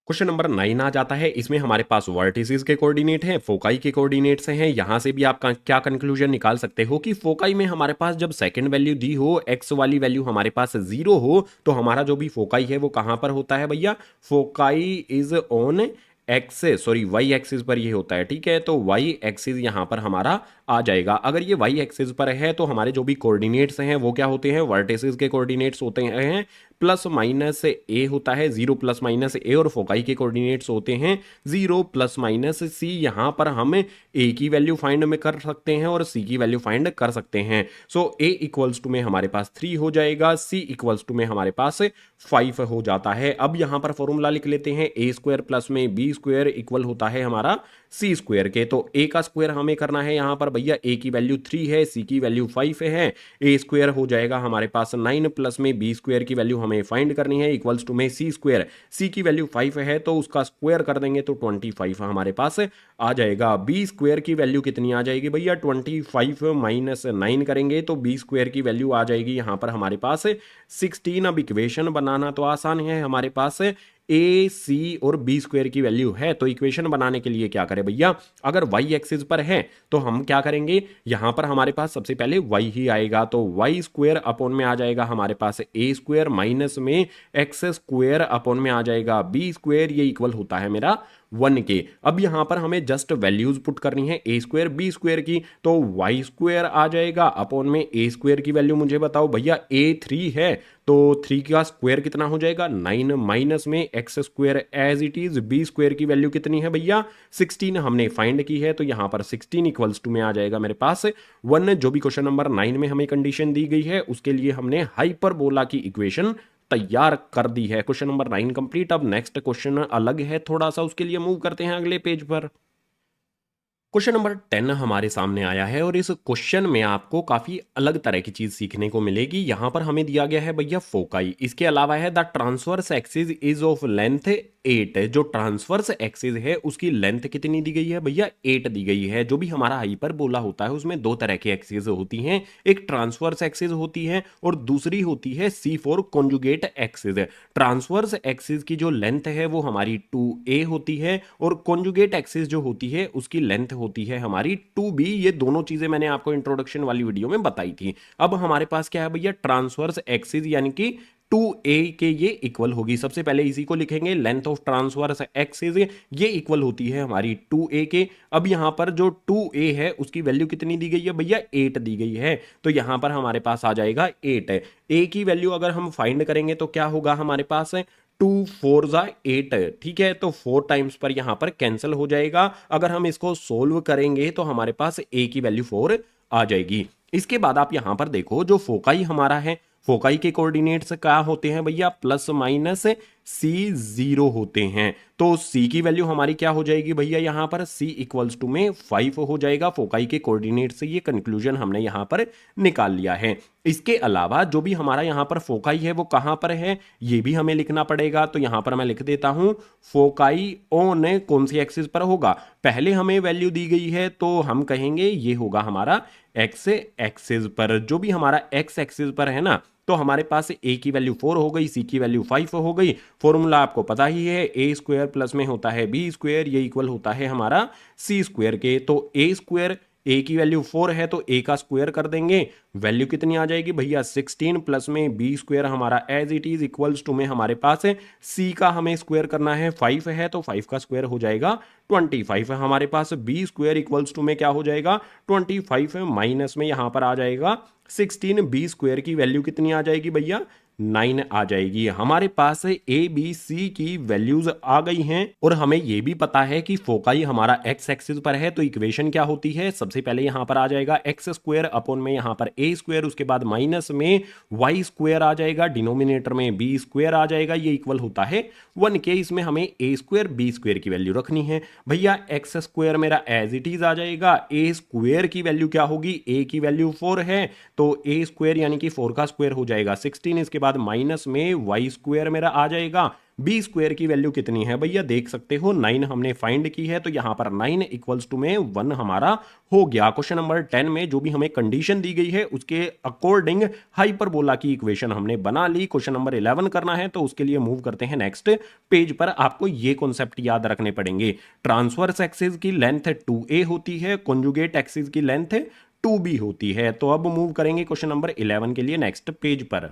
क्वेश्चन नंबर 9 आ जाता है, इसमें हमारे पास वर्टिसेस के कोऑर्डिनेट हैं, फोकाई के कोऑर्डिनेट्स हैं। यहां से भी आप क्या कंक्लूजन निकाल सकते हो कि फोकाई में हमारे पास जब सेकंड वैल्यू दी हो, एक्स वाली वैल्यू हमारे पास 0 हो, तो हमारा जो भी फोकाई है वो कहां पर होता है भैया, foci is on axis, sorry Y axis पर ये होता है, ठीक है। तो वाई एक्सिस यहां पर हमारा आ जाएगा। अगर ये वाई एक्सिस पर है तो हमारे जो भी कोऑर्डिनेट्स हैं वो क्या होते हैं, वर्टिसेस के कोऑर्डिनेट्स होते हैं प्लस माइनस ए होता है, 0 प्लस माइनस ए, और फोकाई के कोऑर्डिनेट्स होते हैं 0 प्लस माइनस सी। यहां पर हम ए की वैल्यू फाइंड में कर सकते हैं और सी की वैल्यू फाइंड कर सकते हैं। सो ए इक्वल्स टू में हमारे पास 3 हो जाएगा, सी इक्वल्स टू में हमारे पास 5 हो जाता है। अब यहां पर फॉर्मूला लिख लेते हैं, ए स्क्वायर प्लस में बी स्क्वायर इक्वल होता है हमारा सी स्क्वायर के। तो ए का स्क्वायर हमें करना है यहां पर भैया, ए की वैल्यू 3 है, सी की वैल्यू 5 है, ए स्क्वायर हो जाएगा हमारे पास 9 प्लस में बी स्क्वायर की वैल्यू हमें फाइंड करनी है इक्वल्स टू में सी स्क्वायर, सी की वैल्यू 5 है तो उसका स्क्वायर कर देंगे तो 25 हमारे पास आ जाएगा। बी स्क्वायर की वैल्यू कितनी आ जाएगी भैया 25 माइनस 9 करेंगे तो बी स्क्वायर की वैल्यू आ जाएगी यहां पर हमारे पास 16। अब इक्वेशन बनाना तो आसान है, हमारे पास ए सी और बी स्क्वायर की वैल्यू है। तो इक्वेशन बनाने के लिए क्या करें भैया, अगर वाई एक्सिस पर है तो हम क्या करेंगे, यहां पर हमारे पास सबसे पहले वाई ही आएगा, तो वाई स्क्वायर अपॉन में आ जाएगा हमारे पास ए स्क्वायर माइनस में एक्स स्क्वायर अपॉन में आ जाएगा बी स्क्वायर, ये इक्वल होता है मेरा 1 के। अब यहां पर हमें जस्ट वैल्यूज पुट करनी है ए स्क्वायर बी स्क्वायर की, तो वाई स्क्वायर आ जाएगा अपॉन में ए स्क्वायर की वैल्यू मुझे बताओ भैया, ए 3 है तो 3 का स्क्वायर कितना हो जाएगा 9 माइनस में X square as it is, B square की वैल्यू कितनी है भैया 16 हमने फाइंड की है, तो यहां पर 16 इक्वल्स टू में आ जाएगा मेरे पास 1। जो भी क्वेश्चन नंबर 9 में हमें कंडीशन दी गई है उसके लिए हमने हाइपरबोला की इक्वेशन तैयार कर दी है। Question number 9 complete. अब नेक्स्ट क्वेश्चन अलग है थोड़ा सा, उसके लिए मूव करते हैं अगले पेज पर। क्वेश्चन नंबर 10 हमारे सामने आया है और इस क्वेश्चन में आपको काफी अलग तरह की चीज सीखने को मिलेगी। यहां पर हमें दिया गया है भैया फोकाई, इसके अलावा है the transverse axis is of length 8। जो ट्रांसवर्स एक्सिस है उसकी लेंथ कितनी दी गई है भैया 8 दी गई है। जो भी हमारा हाइपरबोला होता है उसमें दो तरह की एक्सिस होती हैं, एक ट्रांसवर्स एक्सिस होती है और दूसरी होती है C4 conjugate axis. Transverse axis की जो लेंथ है वो हमारी 2a होती है और कॉन्जुगेट एक्सिस जो होती है उसकी लेंथ होती है हमारी 2b। ये दोनों चीजें मैंने आपको इंट्रोडक्शन वाली वीडियो में बताई थी। अब हमारे पास क्या है भैया ट्रांसवर्स एक्सिस यानी कि 2a के ये इक्वल होगी। सबसे पहले इसी को लिखेंगे, लेंथ ऑफ ट्रांसवर्स एक्सिस ये इक्वल होती है हमारी 2a के। अब यहां पर जो 2a है उसकी वैल्यू कितनी दी गई है भैया 8 दी गई है, तो यहां पर हमारे पास आ जाएगा 8 है। a की वैल्यू अगर हम फाइंड करेंगे तो क्या होगा हमारे पास 2 4 8, ठीक है, तो 4 टाइम्स पर यहां पर कैंसिल हो जाएगा। अगर हम इसको सोल्व करेंगे तो हमारे पास a की वैल्यू 4 आ जाएगी। इसके बाद आप यहां पर देखो जो फोकाई हमारा है, फोकाई के कोऑर्डिनेट्स क्या होते हैं भैया प्लस माइनस C0 होते हैं, तो C की वैल्यू हमारी क्या हो जाएगी भैया यहां पर C इक्वल्स टू में 5 हो जाएगा। फोकाई के कोऑर्डिनेट से ये कंक्लूजन हमने यहां पर निकाल लिया है। इसके अलावा जो भी हमारा यहां पर फोकाई है वो कहां पर है ये भी हमें लिखना पड़ेगा, तो यहां पर मैं लिख देता हूं फोकाई ऑन कौन सी एक्सिस पर होगा, पहले हमें वैल्यू दी गई है तो हम कहेंगे ये होगा हमारा एक्स एक्सिस पर। जो भी हमारा एक्स एक्सिस पर है ना, तो हमारे पास a की वैल्यू 4 हो गई, c की वैल्यू 5 हो गई। फॉर्मूला आपको पता ही है, a स्क्वायर प्लस में होता है b स्क्वायर, ये इक्वल होता है हमारा c स्क्वायर के। तो a स्क्वायर, a की वैल्यू 4 है तो a का स्क्वायर कर देंगे, वैल्यू कितनी आ जाएगी भैया 16 प्लस में b स्क्वायर हमारा as it is equals to में हमारे पास है c का हमें स्क्वायर करना है 5 है तो 5 का स्क्वायर हो जाएगा 25 है हमारे पास। b स्क्वायर इक्वल्स टू में क्या हो जाएगा 25 है, माइनस में यहां पर आ जाएगा 16, b स्क्वायर की वैल्यू कितनी आ जाएगी भैया 9 आ जाएगी। हमारे पास a b c की वैल्यूज आ गई हैं और हमें यह भी पता है कि फोकाई हमारा x एक्सिस पर है, तो इक्वेशन क्या होती है, सबसे पहले यहां पर आ जाएगा एक्स स्क्वायर अपॉन में यहां पर a स्क्वायर, उसके बाद माइनस में y स्क्वायर आ जाएगा, डिनोमिनेटर में b स्क्वायर आ जाएगा, ये इक्वल होता है 1 के। इसमें हमें a स्क्वायर b स्क्वायर की वैल्यू रखनी है भैया, एक्स स्क्वायर मेरा एज इट इज आ जाएगा, a स्क्वायर की वैल्यू क्या होगी, a की वैल्यू 4 है तो a स्क्वायर यानी कि 4 का स्क्वायर हो जाएगा 16, इसके बाद माइनस में y स्क्वायर मेरा आ जाएगा। b स्क्वायर की वैल्यू कितनी है भैया देख सकते हो 9 हमने फाइंड की है, तो यहां पर 9 इक्वल्स टू में 1 हमारा हो गया। क्वेश्चन नंबर 10 में जो भी हमें कंडीशन दी गई है उसके अकॉर्डिंग हाइपरबोला की इक्वेशन हमने बना ली। क्वेश्चन नंबर 11 करना है तो उसके लिए मूव करते हैं नेक्स्ट पेज पर। आपको ये कॉन्सेप्ट याद रखने पड़ेंगे, ट्रांसवर्स एक्सिस की लेंथ 2a होती है, कॉन्जुगेट एक्सिस की लेंथ 2b होती है। तो अब मूव करेंगे क्वेश्चन नंबर 11 के लिए नेक्स्ट पेज पर।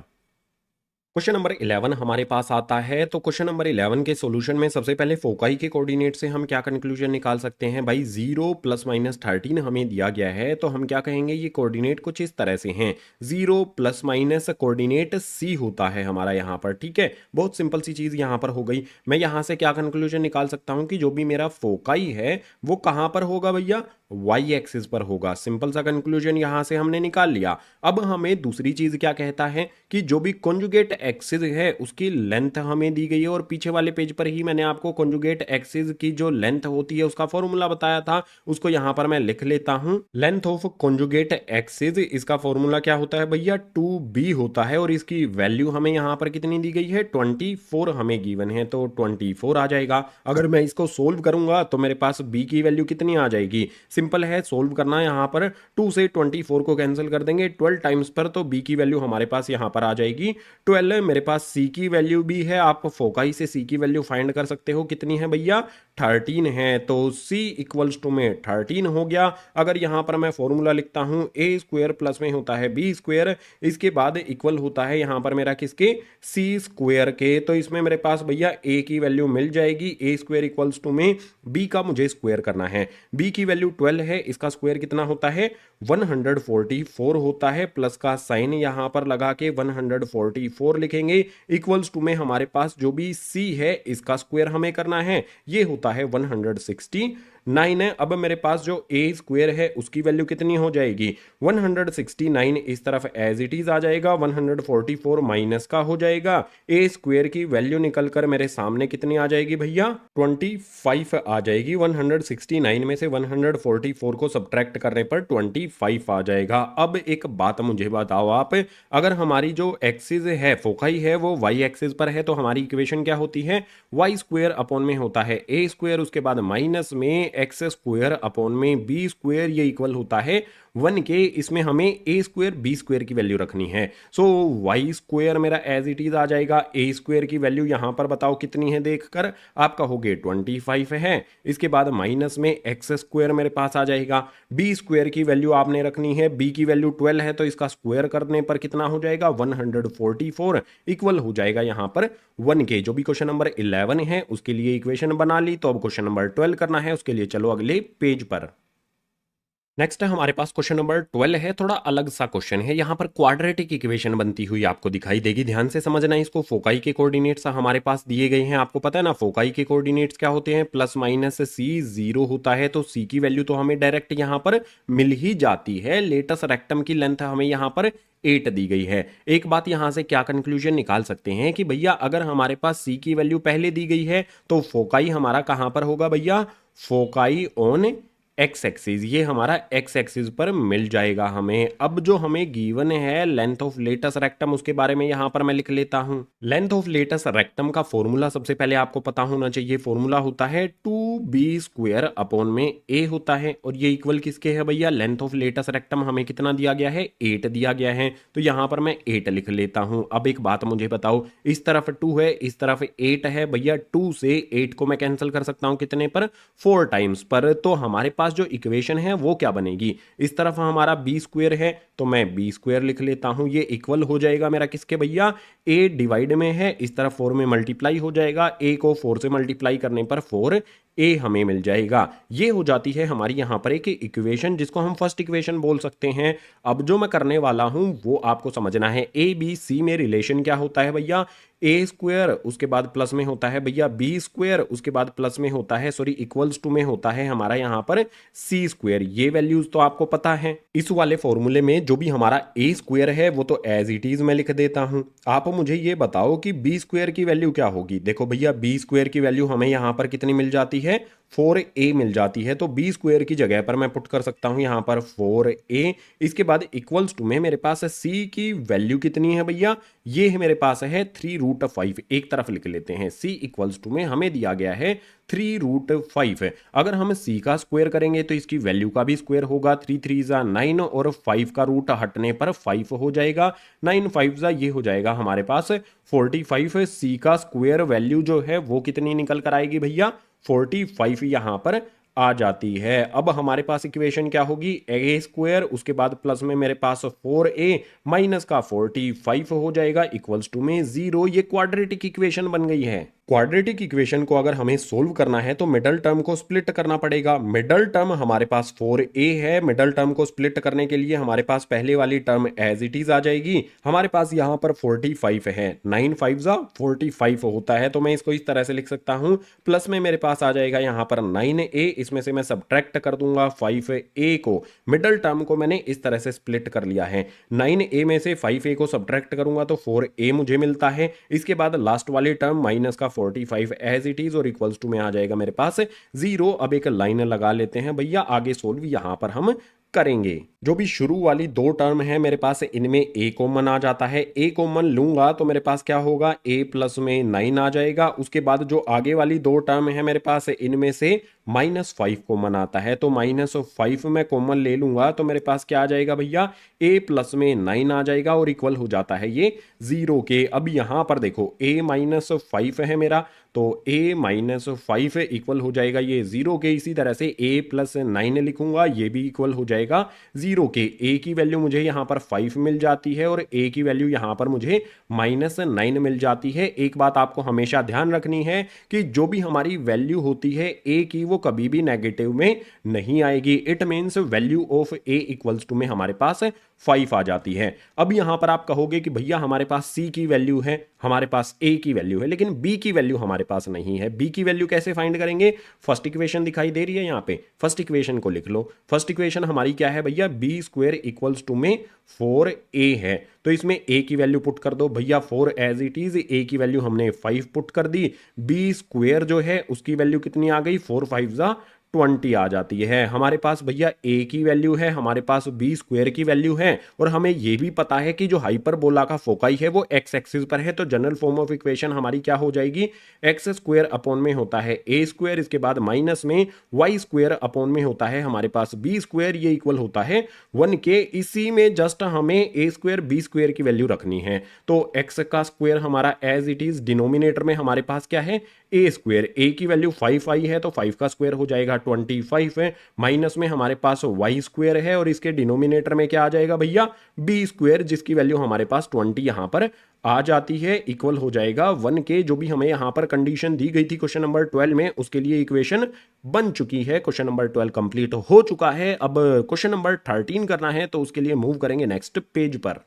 क्वेश्चन नंबर 11 हमारे पास आता है, तो क्वेश्चन नंबर 11 के सॉल्यूशन में सबसे पहले फोकाई के कोऑर्डिनेट से हम क्या कंक्लूजन निकाल सकते हैं भाई 0 प्लस माइनस 13 हमें दिया गया है, तो हम क्या कहेंगे ये कोऑर्डिनेट कुछ इस तरह से हैं, 0 प्लस माइनस कोऑर्डिनेट c होता है हमारा यहाँ पर, ठीक है, बहुत सिंपल सी चीज यहाँ पर हो गई। मैं यहाँ से क्या कंक्लूजन निकाल सकता हूँ कि जो भी मेरा फोकाई है वो कहाँ पर होगा भैया y एक्सिस पर होगा। सिंपल सा कंक्लूजन यहां से हमने निकाल लिया। अब हमें दूसरी चीज क्या कहता है कि जो भी कॉन्जुगेट एक्सिस है उसकी लेंथ हमें दी गई है, और पीछे वाले पेज पर ही मैंने आपको कॉन्जुगेट एक्सिस की जो लेंथ होती है उसका फॉर्मूला बताया था, उसको यहां पर मैं लिख लेता हूं। लेंथ ऑफ कॉन्जुगेट एक्सिस, इसका फॉर्मूला क्या होता है भैया 2b होता है, और इसकी वैल्यू हमें यहां पर कितनी दी गई है 24 हमें गिवन है, तो 24 आ जाएगा। अगर मैं इसको सोल्व करूंगा तो मेरे पास b की वैल्यू कितनी आ जाएगी, सिंपल है सोल्व करना, यहां पर 2 से 24 को कैंसिल कर देंगे 12 टाइम्स पर, तो b की वैल्यू हमारे पास यहां पर आ जाएगी 12 12, मेरे पास सी की वैल्यू भी है, आप फोकाई से सी की वैल्यू फाइंड कर सकते हो, कितनी है भैया 13 है, तो C इक्वल्स टू में 13 हो गया। अगर यहाँ पर मैं फॉर्मूला लिखता हूँ ए स्क्वायर प्लस में होता है बी स्क्वायर, इसके बाद इक्वल होता है यहाँ पर मेरा किसके C स्क्वायर के, तो इसमें मेरे पास भैया A की वैल्यू मिल जाएगी, ए स्क्वायर इक्वल्स टू में B का मुझे स्क्वायर करना है, B की वैल्यू 12 है, इसका स्क्वायर कितना होता है 144 होता है, प्लस का साइन यहाँ पर लगा के 144 लिखेंगे, इक्वल्स टू में हमारे पास जो भी C है इसका स्क्वायर हमें करना है, ये होता है 169 है। अब मेरे पास जो ए स्क्वायर है उसकी वैल्यू कितनी हो जाएगी 169, इस तरफ एज इट इज आ जाएगा, 144 माइनस का हो जाएगा, ए स्क्वायर की वैल्यू निकलकर मेरे सामने कितनी आ जाएगी भैया 25 आ जाएगी। 169 में से 144 को सब्ट्रैक्ट करने पर 25 आ जाएगा। अब एक बात मुझे बताओ आप, अगर हमारी जो एक्सिस है फोकाई है वो वाई एक्सिस पर है तो हमारी इक्वेशन क्या होती है वाई स्क्वायर अपॉन में होता है ए स्क्वायर, उसके बाद माइनस में एक्स स्क्वायर अपॉन में बी स्क्वायर, ये इक्वल होता है 1 के, इसमें हमें ए स्क्वायर बी स्क्वायर की वैल्यू रखनी है, सो वाई स्क्वायर मेरा एज इट इज आ जाएगा, ए स्क्वायर की वैल्यू यहां पर बताओ कितनी है देखकर आप कहोगे 25 है, इसके बाद माइनस में एक्स स्क्वायर मेरे पास आ जाएगा, बी स्क्वायर की वैल्यू आपने रखनी है, बी की वैल्यू 12 है तो इसका स्क्वायर करने पर कितना हो जाएगा 144 इक्वल हो जाएगा यहां पर 1 के। जो भी क्वेश्चन नंबर 11 है उसके लिए इक्वेशन बना ली, तो अब क्वेश्चन नंबर 12 करना है, उसके लिए चलो अगले पेज पर। नेक्स्ट हमारे पास क्वेश्चन नंबर 12 है, थोड़ा अलग सा क्वेश्चन है, यहाँ पर क्वाड्रेटिक इक्वेशन बनती हुई आपको दिखाई देगी, ध्यान से समझना इसको। फोकाई के कोऑर्डिनेट्स हमारे पास दिए गए हैं, आपको पता है ना फोकाई के कोऑर्डिनेट्स क्या होते हैं, प्लस माइनस C 0 होता है, तो C की वैल्यू तो हमें डायरेक्ट यहाँ पर मिल ही जाती है। लेटस रेक्टम की लेंथ हमें यहाँ पर 8 दी गई है। एक बात यहां से क्या कंक्लूजन निकाल सकते हैं कि भैया अगर हमारे पास C की वैल्यू पहले दी गई है तो फोकाई हमारा कहां पर होगा भैया, फोकाई ऑन एक्स एक्सिस, ये हमारा एक्स एक्सिस पर मिल जाएगा हमें। अब जो हमें गिवन है लेंथ ऑफ लेटस रेक्टम, उसके बारे में यहां पर मैं लिख लेता हूं। लेंथ ऑफ लेटस रेक्टम का फॉर्मूला सबसे पहले आपको पता होना चाहिए, फॉर्मूला होता है 2b स्क्वायर अपॉन में a होता है, और ये इक्वल किसके है भैया, लेंथ ऑफ लेटस रेक्टम हमें कितना दिया गया है 8 दिया गया है, तो यहां पर मैं 8 लिख लेता हूं। अब एक बात मुझे बताओ, इस तरफ 2 है इस तरफ 8 है भैया, 2 से 8 को मैं कैंसिल कर सकता हूं कितने पर 4 टाइम्स पर, तो हमारे पास जो इक्वेशन है वो क्या बनेगी, इस तरफ हमारा बी स्क्वायर है तो मैं बी स्क्वायर लिख लेता हूं, ये इक्वल हो जाएगा मेरा किसके भैया, ए डिवाइड में है, इस तरफ 4 में मल्टीप्लाई हो जाएगा, ए को 4 से मल्टीप्लाई करने पर 4 ए हमें मिल जाएगा। ये हो जाती है हमारी यहां पर एक इक्वेशन जिसको हम फर्स्ट इक्वेशन बोल सकते हैं। अब जो मैं करने वाला हूं वो आपको समझना है, ए बी सी में रिलेशन क्या होता है भैया, ए स्क्वायर उसके बाद प्लस में होता है भैया बी स्क्वायर, उसके बाद प्लस में होता है सॉरी इक्वल्स टू में होता है हमारा यहां पर सी स्क्वायर, ये वैल्यूज तो आपको पता है। इस वाले फॉर्मूले में जो भी हमारा ए स्क्वायर है वो तो एज इट इज मैं लिख देता हूं। आप मुझे ये बताओ कि बी स्क्वायर की वैल्यू क्या होगी, देखो भैया बी स्क्वायर की वैल्यू हमें यहां पर कितनी मिल जाती है 4a मिल जाती है, तो बी स्क्वायर की जगह पर मैं पुट कर सकता हूं यहां पर 4a, इसके बाद इक्वल्स टू में मेरे पास c की वैल्यू कितनी है भैया, ये है मेरे पास है 3√5, एक तरफ लिख लेते हैं, c इक्वल्स टू में हमें दिया गया है 3√5। अगर हम c का स्क्वायर करेंगे तो इसकी वैल्यू का भी स्क्वायर होगा, 3 3 जा 9 और 5 का रूट हटने पर 5 हो जाएगा, 9 5 जा ये हो जाएगा हमारे पास 45। c का स्क्वायर वैल्यू जो है वो कितनी निकल कर आएगी भैया 45 यहां पर आ जाती है। अब हमारे पास इक्वेशन क्या होगी, ए स्क्वायर उसके बाद प्लस में मेरे पास 4a माइनस का 45 हो जाएगा इक्वल्स टू में 0, ये क्वाड्रेटिक इक्वेशन बन गई है। क्वाड्रेटिक इक्वेशन को अगर हमें सोल्व करना है तो मिडल टर्म को स्प्लिट करना पड़ेगा। मिडल टर्म हमारे पास 4a है, मिडल टर्म को स्प्लिट करने के लिए हमारे पास पहले वाली टर्म एज इट इज आ जाएगी, हमारे पास यहां पर 45 है, 9 5 जा 45 होता है, तो मैं इसको इस तरह से लिख सकता हूं, प्लस में मेरे पास आ जाएगा यहां पर 9a, इसमें से मैं सब्ट्रैक्ट कर दूंगा 5a को, मिडल टर्म को मैंने इस तरह से स्प्लिट कर लिया है, 9a में से 5a को सब्ट्रैक्ट करूंगा तो 4a मुझे मिलता है, इसके बाद लास्ट वाली टर्म माइनस का 45 एज इट इज और इक्वल्स टू में आ जाएगा मेरे पास 0। अब एक लाइन लगा लेते हैं भैया, आगे सोल्व यहां पर हम करेंगे। जो भी शुरू वाली दो टर्म है मेरे पास इनमें a कॉमन आ जाता है, a कॉमन लूंगा तो मेरे पास क्या होगा a प्लस में 9 आ जाएगा, उसके बाद जो आगे वाली दो टर्म है मेरे पास इनमें से -5 कॉमन आता है, तो -5 में कॉमन ले लूंगा तो मेरे पास क्या आ जाएगा भैया, a प्लस में 9 आ जाएगा और इक्वल हो जाता है ये 0 के। अब यहां पर देखो a -5 है मेरा, तो a -5 इक्वल हो जाएगा ये 0 के। इसी तरह से a प्लस 9 लिखूंगा, ये भी इक्वल हो जाएगा 0 के। a की वैल्यू मुझे यहाँ पर 5 मिल जाती है और a की वैल्यू यहाँ पर मुझे -9 मिल जाती है। एक बात आपको हमेशा ध्यान रखनी है कि जो भी हमारी वैल्यू होती है a की, वो कभी भी नेगेटिव में नहीं आएगी। It means value of a equals to में हमारे पास 5 आ जाती है। अब यहां पर आप कहोगे कि भैया हमारे पास c की वैल्यू है, हमारे पास a की वैल्यू है, लेकिन b की वैल्यू हमारे पास नहीं है। b की वैल्यू कैसे फाइंड करेंगे? फर्स्ट इक्वेशन दिखाई दे रही है यहाँ पे, फर्स्ट इक्वेशन को लिख लो। फर्स्ट इक्वेशन हमारी क्या है भैया, बी स्क्वायर इक्वल्स टू में 4a है, तो इसमें a की वैल्यू पुट कर दो भैया 4 एज इट इज। a की वैल्यू हमने 5 पुट कर दी, b स्क्वायर जो है उसकी वैल्यू कितनी आ गई, 4 5 20 आ जाती है। हमारे पास भैया a की वैल्यू है, हमारे पास b स्क्वायर की वैल्यू है, और हमें यह भी पता है कि जो हाइपरबोला का फोकाई है वो x एक्सिस पर है। तो जनरल फॉर्म ऑफ इक्वेशन हमारी क्या हो जाएगी, एक्स स्क्वायर अपॉन में होता है a स्क्वायर, इसके बाद माइनस में y स्क्वायर अपॉन में होता है हमारे पास b स्क्वायर, ये इक्वल होता है 1 के। इसी में जस्ट हमें a स्क्वायर b स्क्वायर की वैल्यू रखनी है, तो x का स्क्वायर हमारा एज इट इज, डिनोमिनेटर में हमारे पास क्या है, a स्क्वायर। a की वैल्यू 5 आई है तो 5 का स्क्वायर हो जाएगा 25 है, माइनस में हमारे पास y स्क्वायर है और इसके डिनोमिनेटर में क्या आ जाएगा भैया, b स्क्वायर, जिसकी वैल्यू हमारे पास 20 यहां पर आ जाती है, इक्वल हो जाएगा 1 के। जो भी हमें यहां पर कंडीशन दी गई थी क्वेश्चन नंबर 12 में, उसके लिए इक्वेशन बन चुकी है। क्वेश्चन नंबर 12 कंप्लीट हो चुका है। अब क्वेश्चन नंबर 13 करना है, तो उसके लिए मूव करेंगे नेक्स्ट पेज पर।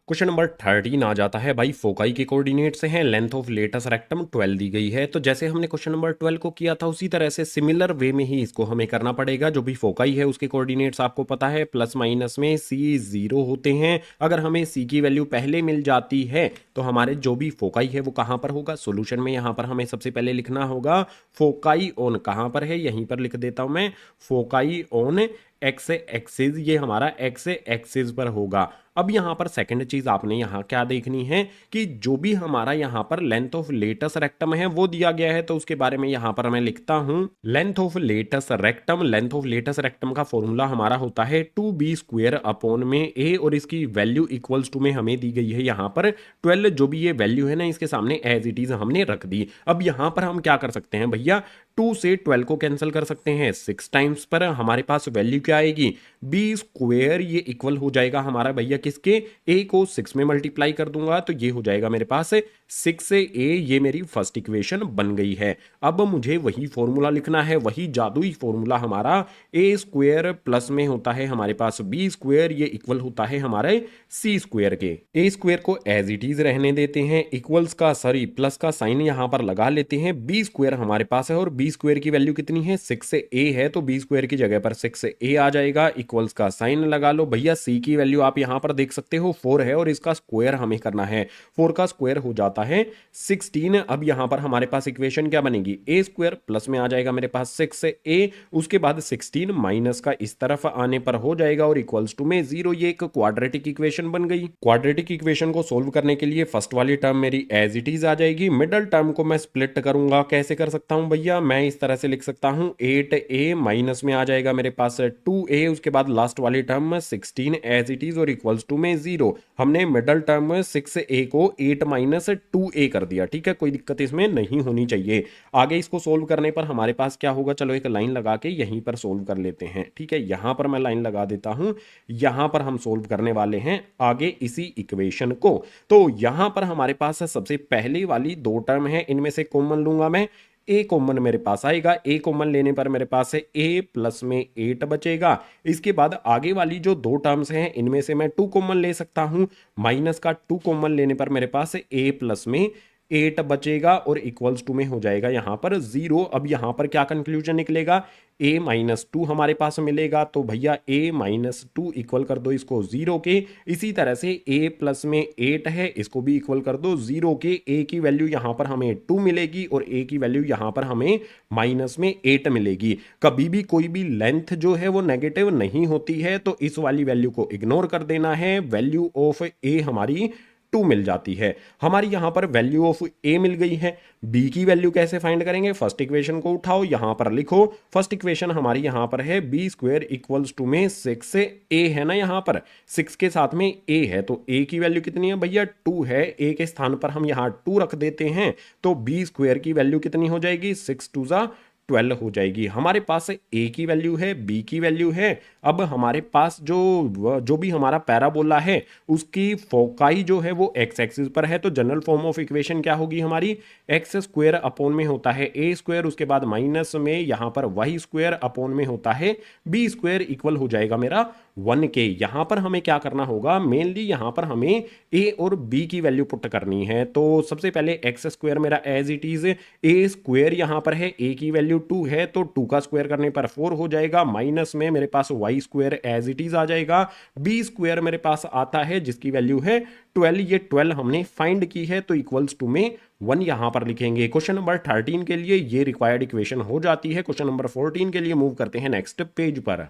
क्वेश्चन नंबर 13 आ जाता है भाई, फोकाई के कोऑर्डिनेट से हैं, लेंथ ऑफ लेटस रेक्टम 12 दी गई है। तो जैसे हमने क्वेश्चन नंबर 12 को किया था उसी तरह से सिमिलर वे में ही इसको हमें करना पड़ेगा। जो भी फोकाई है उसके कोऑर्डिनेट्स आपको पता है, प्लस माइनस में c 0 होते हैं। अगर हमें c की वैल्यू पहले मिल जाती है तो हमारे जो भी फोकाई है वो कहां पर होगा, सोल्यूशन में यहां पर हमें सबसे पहले लिखना होगा फोकाई ऑन, कहां पर है, यहीं पर लिख देता हूं मैं, फोकाई ऑन एक्स एक्सिस, ये हमारा एक्स एक्सिस पर होगा। अब यहां पर सेकंड चीज आपने यहां क्या देखनी है कि जो भी हमारा यहां पर लेंथ ऑफ लेटस रेक्टम है वो दिया गया है, तो उसके बारे में यहां पर मैं लिखता हूं length of latus rectum. Length of latus rectum का फॉर्मूला हमारा होता है 2b स्क्वायर अपॉन में a, और इसकी वैल्यू इक्वल्स टू में हमें दी गई है यहां पर 12। जो भी ये वैल्यू है ना, इसके सामने एज इट इज हमने रख दी। अब यहां पर हम क्या कर सकते हैं भैया, 2 से 12 को कैंसिल कर सकते हैं 6 टाइम्स पर, हमारे पास वैल्यू क्या आएगी, b स्क्वायर, ये इक्वल हो जाएगा हमारा भैया किसके, a को 6 में मल्टीप्लाई कर दूंगा तो ये हो जाएगा मेरे पास 6 से a, ये मेरी फर्स्ट इक्वेशन बन गई है। अब मुझे वही फॉर्मूला लिखना है, वही जादुई फॉर्मूला हमारा a स्क्वायर प्लस में होता है हमारे पास b स्क्वायर, ये इक्वल होता है हमारे c स्क्वायर के। a स्क्वायर को एज इट इज रहने देते हैं, इक्वल्स का सॉरी प्लस का साइन यहां पर लगा लेते हैं। b स्क्वायर हमारे पास है और b स्क्वायर की वैल्यू कितनी है, 6 से a है, तो b स्क्वायर की जगह पर 6 से a आ जाएगा, इक्वल्स का साइन लगा लो भैया। c की वैल्यू आप यहां पर देख सकते हो 4 है और इसका स्क्वायर हमें करना है, 4 का स्क्वायर हो जाता है 16। अब यहां पर हमारे पास इक्वेशन क्या बनेगी, a स्क्वायर प्लस में आ जाएगा मेरे पास 6 से a, उसके बाद 16 माइनस का इस तरफ आने पर हो जाएगा और इक्वल्स टू में 0। ये एक क्वाड्रेटिक इक्वेशन बन गई। क्वाड्रेटिक इक्वेशन को सोल्व करने के लिए फर्स्ट वाली टर्म मेरी एज इट इज आ जाएगी, मिडल टर्म को मैं स्प्लिट करूंगा। कैसे कर सकता हूं भैया, मैं इस तरह से लिख सकता हूं 8a माइनस में आ जाएगा मेरे पास 2a, उसके बाद लास्ट वाली टर्म 16 एज इट इज और इक्वल्स टू में 0। हमने मिडल टर्म 6a को 8 माइनस 2a कर दिया, ठीक है, कोई दिक्कत इसमें नहीं होनी चाहिए। आगे इसको सोल्व करने पर हमारे पास क्या होगा, चलो एक लाइन लगा के यहीं पर सोल्व कर लेते हैं, ठीक है, यहां पर मैं लाइन लगा देता हूं, यहां पर हम सोल्व करने वाले हैं आगे इसी इक्वेशन को। तो यहां पर हमारे पास सबसे पहले वाली दो टर्म है, इनमें से कॉमन लूंगा मैं, a कॉमन मेरे पास आएगा, a कॉमन लेने पर मेरे पास है a प्लस में 8 बचेगा। इसके बाद आगे वाली जो दो टर्म्स हैं इनमें से मैं 2 कॉमन ले सकता हूं, माइनस का 2 कॉमन लेने पर मेरे पास है a प्लस में 8 बचेगा और इक्वल्स टू में हो जाएगा यहां पर 0। अब यहां पर क्या कंक्लूजन निकलेगा, a माइनस 2 हमारे पास मिलेगा, तो भैया a माइनस 2 इक्वल कर दो इसको 0 के। इसी तरह से a प्लस में 8 है, इसको भी इक्वल कर दो 0 के। a की वैल्यू यहां पर हमें 2 मिलेगी और a की वैल्यू यहां पर हमें माइनस में 8 मिलेगी। कभी भी कोई भी लेंथ जो है वो नेगेटिव नहीं होती है, तो इस वाली वैल्यू को इग्नोर कर देना है। वैल्यू ऑफ a हमारी 2 मिल जाती है। हमारी यहां पर वैल्यू ऑफ ए मिल गई है। बी की वैल्यू कैसे फाइंड करेंगे? फर्स्ट इक्वेशन को उठाओ, यहां पर लिखो। फर्स्ट इक्वेशन हमारी यहां पर है बी स्क्वायर इक्वल्स टू में 6 से ए है ना, यहां पर 6 के साथ में ए है, तो ए की वैल्यू कितनी है भैया? 2 है। ए के स्थान पर हम यहां 2 रख देते हैं, तो बी स्क्वायर की वैल्यू कितनी हो जाएगी? 6 2 जा 12 हो जाएगी। हमारे पास ए की वैल्यू है, बी की वैल्यू है। अब हमारे पास जो भी हमारा पैराबोला है उसकी फोकाई जो है वो एक्स एक्सिस पर है, तो जनरल फॉर्म ऑफ इक्वेशन क्या होगी हमारी? एक्स स्क्वायर अपॉन में होता है ए स्क्वायर, उसके बाद माइनस में यहां पर वाई स्क्वायर अपॉन में होता है बी स्क्वायर, इक्वल हो जाएगा मेरा 1 के। यहां पर हमें क्या करना होगा? मेनली यहां पर हमें ए और बी की वैल्यू पुट करनी है। तो सबसे पहले एक्स स्क्वायर मेरा as it is, A square यहां पर है, ए की वैल्यू 2 है तो 2 का स्क्वायर करने पर 4 हो जाएगा, माइनस में मेरे पास y square as it is आ जाएगा, बी स्क्वायर मेरे पास आता है जिसकी वैल्यू है 12। ये 12 हमने फाइंड की है, तो इक्वल्स टू में 1 यहां पर लिखेंगे। क्वेश्चन नंबर 13 के लिए ये रिक्वायर्ड इक्वेशन हो जाती है। क्वेश्चन नंबर 14 के लिए मूव करते हैं नेक्स्ट पेज पर।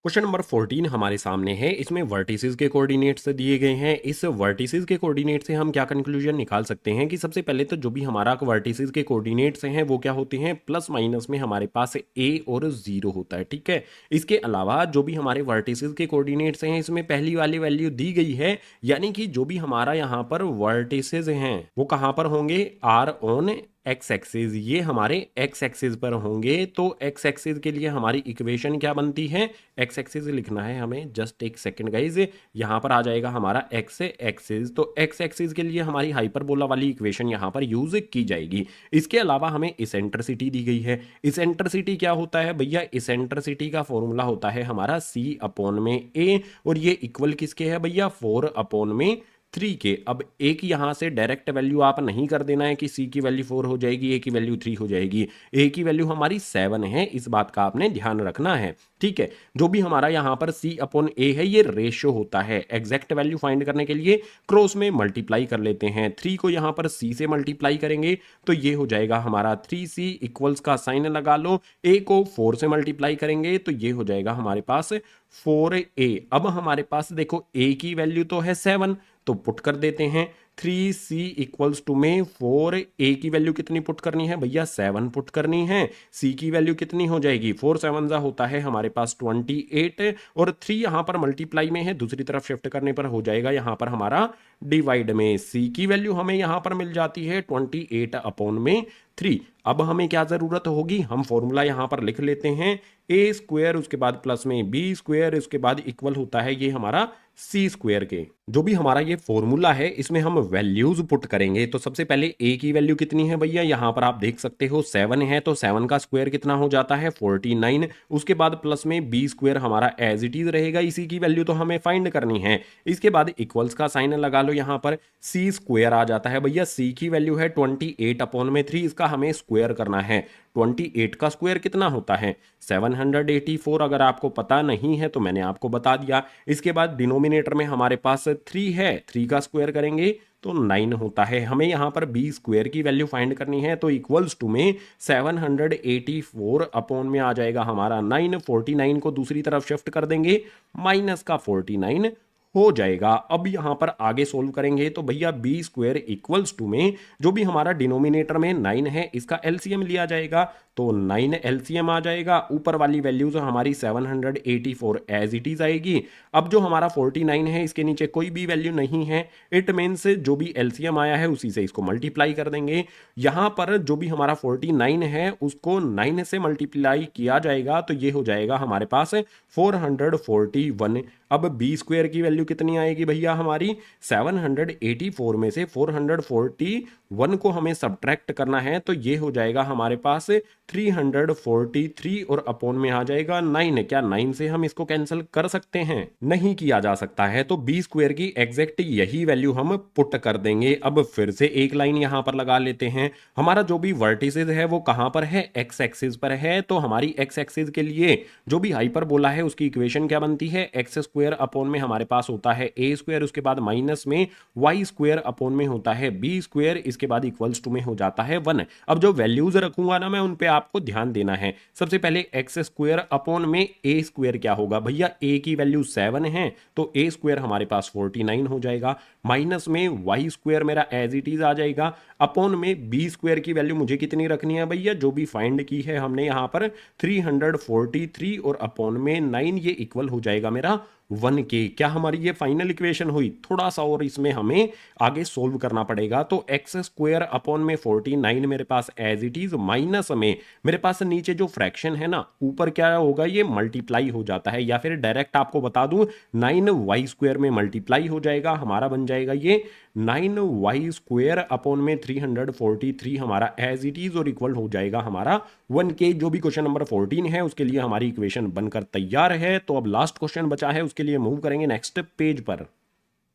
क्वेश्चन नंबर 14 हमारे सामने है। इसमें वर्टिसेस के कोऑर्डिनेट्स दिए गए हैं। इस वर्टिसेस के कोऑर्डिनेट से हम क्या कंक्लूजन निकाल सकते हैं कि सबसे पहले तो जो भी हमारा वर्टिसेस के कोऑर्डिनेट्स हैं वो क्या होते हैं? प्लस माइनस में हमारे पास ए और 0 होता है, ठीक है। इसके अलावा जो भी हमारे वर्टिसेस के कोऑर्डिनेट्स हैं इसमें पहली वाली वैल्यू दी गई है, यानी कि जो भी हमारा यहाँ पर वर्टिसेस हैं वो कहाँ पर होंगे? आर ऑन एक्स एक्सिस, ये हमारे एक्स एक्सिस पर होंगे। तो एक्स एक्सिस के लिए हमारी इक्वेशन क्या बनती है? एक्स एक्सिस लिखना है हमें, जस्ट एक सेकंड गाइज। यहां पर आ जाएगा हमारा एक्स एक्सिस, तो एक्स एक्सिस के लिए हमारी हाइपरबोला वाली इक्वेशन यहां पर यूज की जाएगी। इसके अलावा हमें इसेंट्रिसिटी दी गई है। इसेंट्रिसिटी क्या होता है भैया? इसेंट्रिसिटी का फॉर्मूला होता है हमारा सी अपॉन में ए, और ये इक्वल किसके है भैया? 4 अपॉन में 3 के। अब ए की यहां से डायरेक्ट वैल्यू आप नहीं कर देना है कि सी की वैल्यू 4 हो जाएगी, ए की वैल्यू 3 हो जाएगी। ए की वैल्यू हमारी 7 है, इस बात का आपने ध्यान रखना है, ठीक है। जो भी हमारा यहां पर सी अपॉन ए है ये रेशियो होता है। एग्जैक्ट वैल्यू फाइंड करने के लिए क्रॉस में मल्टीप्लाई कर लेते हैं। 3 को यहां पर सी से मल्टीप्लाई करेंगे तो ये हो जाएगा हमारा 3c, इक्वल्स का साइन लगा लो। ए को 4 से मल्टीप्लाई करेंगे तो ये हो जाएगा हमारे पास 4a। अब हमारे पास देखो a की वैल्यू तो है 7, तो पुट कर देते हैं 3c इक्वल्स टू में 4a की वैल्यू कितनी पुट करनी है भैया? 7 पुट करनी है। c की वैल्यू कितनी हो जाएगी? 4 7 होता है हमारे पास 28, और 3 यहां पर मल्टीप्लाई में है, दूसरी तरफ शिफ्ट करने पर हो जाएगा यहां पर हमारा डिवाइड में। c की वैल्यू हमें यहां पर मिल जाती है 28 अपॉन में 3। अब हमें क्या जरूरत होगी? हम फॉर्मूला यहां पर लिख लेते हैं, ए स्क्वायर उसके बाद प्लस में बी स्क्वायर उसके बाद इक्वल होता है ये हमारा सी स्क्वायर के। जो भी हमारा ये फॉर्मूला है इसमें हम वैल्यूज पुट करेंगे। तो सबसे पहले ए की वैल्यू कितनी है भैया? यहां पर आप देख सकते हो 7 है, तो 7 का स्क्वायर कितना हो जाता है? 49। उसके बाद प्लस में बी स्क्वायर हमारा एज इट इज रहेगा, इसी की वैल्यू तो हमें फाइंड करनी है। इसके बाद इक्वल्स का साइन लगा लो, यहां पर सी स्क्वायर आ जाता है भैया। सी की वैल्यू है 28 अपॉन में 3, इसका हमें स्क्वायर करना है। 28 का स्क्वायर कितना होता है? 784। अगर आपको पता नहीं है तो मैंने आपको बता दिया। इसके बाद डिनोमिनेटर में हमारे पास 3 है, 3 का स्क्वायर करेंगे तो 9 होता है। हमें यहां पर बी स्क्वायर की वैल्यू फाइंड करनी है, तो इक्वल्स टू में 784 अपॉन में आ जाएगा हमारा 9। 49 को दूसरी तरफ शिफ्ट कर देंगे, माइनस का 49 हो जाएगा। अब यहां पर आगे सोल्व करेंगे तो भैया बी स्क्वायर इक्वल्स टू में जो भी हमारा डिनोमिनेटर में 9 है इसका एलसीएम लिया जाएगा, तो 9 एलसीएम आ जाएगा। ऊपर वाली वैल्यूज हमारी 784 एज इट इज आएगी। अब जो हमारा 49 है इसके नीचे कोई भी वैल्यू नहीं है, इट मीन्स जो भी एलसीएम आया है उसी से इसको मल्टीप्लाई कर देंगे। यहां पर जो भी हमारा 49 है उसको 9 से मल्टीप्लाई किया जाएगा, तो ये हो जाएगा हमारे पास 441। अब बी स्क्वायर की वैल्यू कितनी आएगी भैया हमारी? 784 में से 441 को हमें सब्ट्रैक्ट करना है, तो ये हो जाएगा हमारे पास 343 और अपॉन में आ जाएगा 9। क्या 9 से हम इसको कैंसिल कर सकते हैं? नहीं किया जा सकता है, तो बी स्क्वायर की एग्जैक्ट यही वैल्यू हम पुट कर देंगे। अब फिर से एक लाइन यहां पर लगा लेते हैं। हमारा जो भी वर्टिसेस है वो कहां पर है? एक्स एक्सिस पर है, तो हमारी एक्स एक्सिस के लिए जो भी हाइपरबोला है उसकी इक्वेशन क्या बनती है? एक्स स्क्वायर अपॉन में हमारे पास होता है ए स्क्वायर, उसके बाद माइनस में वाई स्क्वायर अपॉन में होता है बी स्क्वायर, इसके बाद इक्वल्स टू में हो जाता है 1। अब जो वैल्यूज रखूंगा ना मैं उन पे आपको ध्यान देना है। सबसे पहले एक्स स्क्वायर अपॉन में ए स्क्वायर क्या होगा भैया? ए की वैल्यू 7 है, तो ए स्क्वायर हमारे पास 49 हो जाएगा, माइनस में वाई स्क्वायर मेरा एज इट इज आ जाएगा, अपॉन में बी स्क्वायर की वैल्यू मुझे कितनी रखनी है भैया, जो भी फाइंड की है हमने यहाँ पर 343 और अपॉन में 9, ये इक्वल हो जाएगा मेरा 1k। क्या हमारी ये फाइनल इक्वेशन हुई? थोड़ा सा और इसमें हमें आगे सोल्व करना पड़ेगा। तो एक्स स्क्वायर अपॉन में 49 मेरे पास एज इट इज, माइनस में मेरे पास नीचे जो फ्रैक्शन है ना, ऊपर क्या होगा, ये मल्टीप्लाई हो जाता है, या फिर डायरेक्ट आपको बता दूं 9y स्क्वायर में मल्टीप्लाई हो जाएगा, हमारा बन जाएगा ये 9y स्क्वायर अपॉन में 343 हमारा एज इट इज, और इक्वल हो जाएगा हमारा 1k। जो भी क्वेश्चन नंबर 14 है उसके लिए हमारी इक्वेशन बनकर तैयार है। तो अब लास्ट क्वेश्चन बचा है, उसके लिए मूव करेंगे नेक्स्ट पेज पर।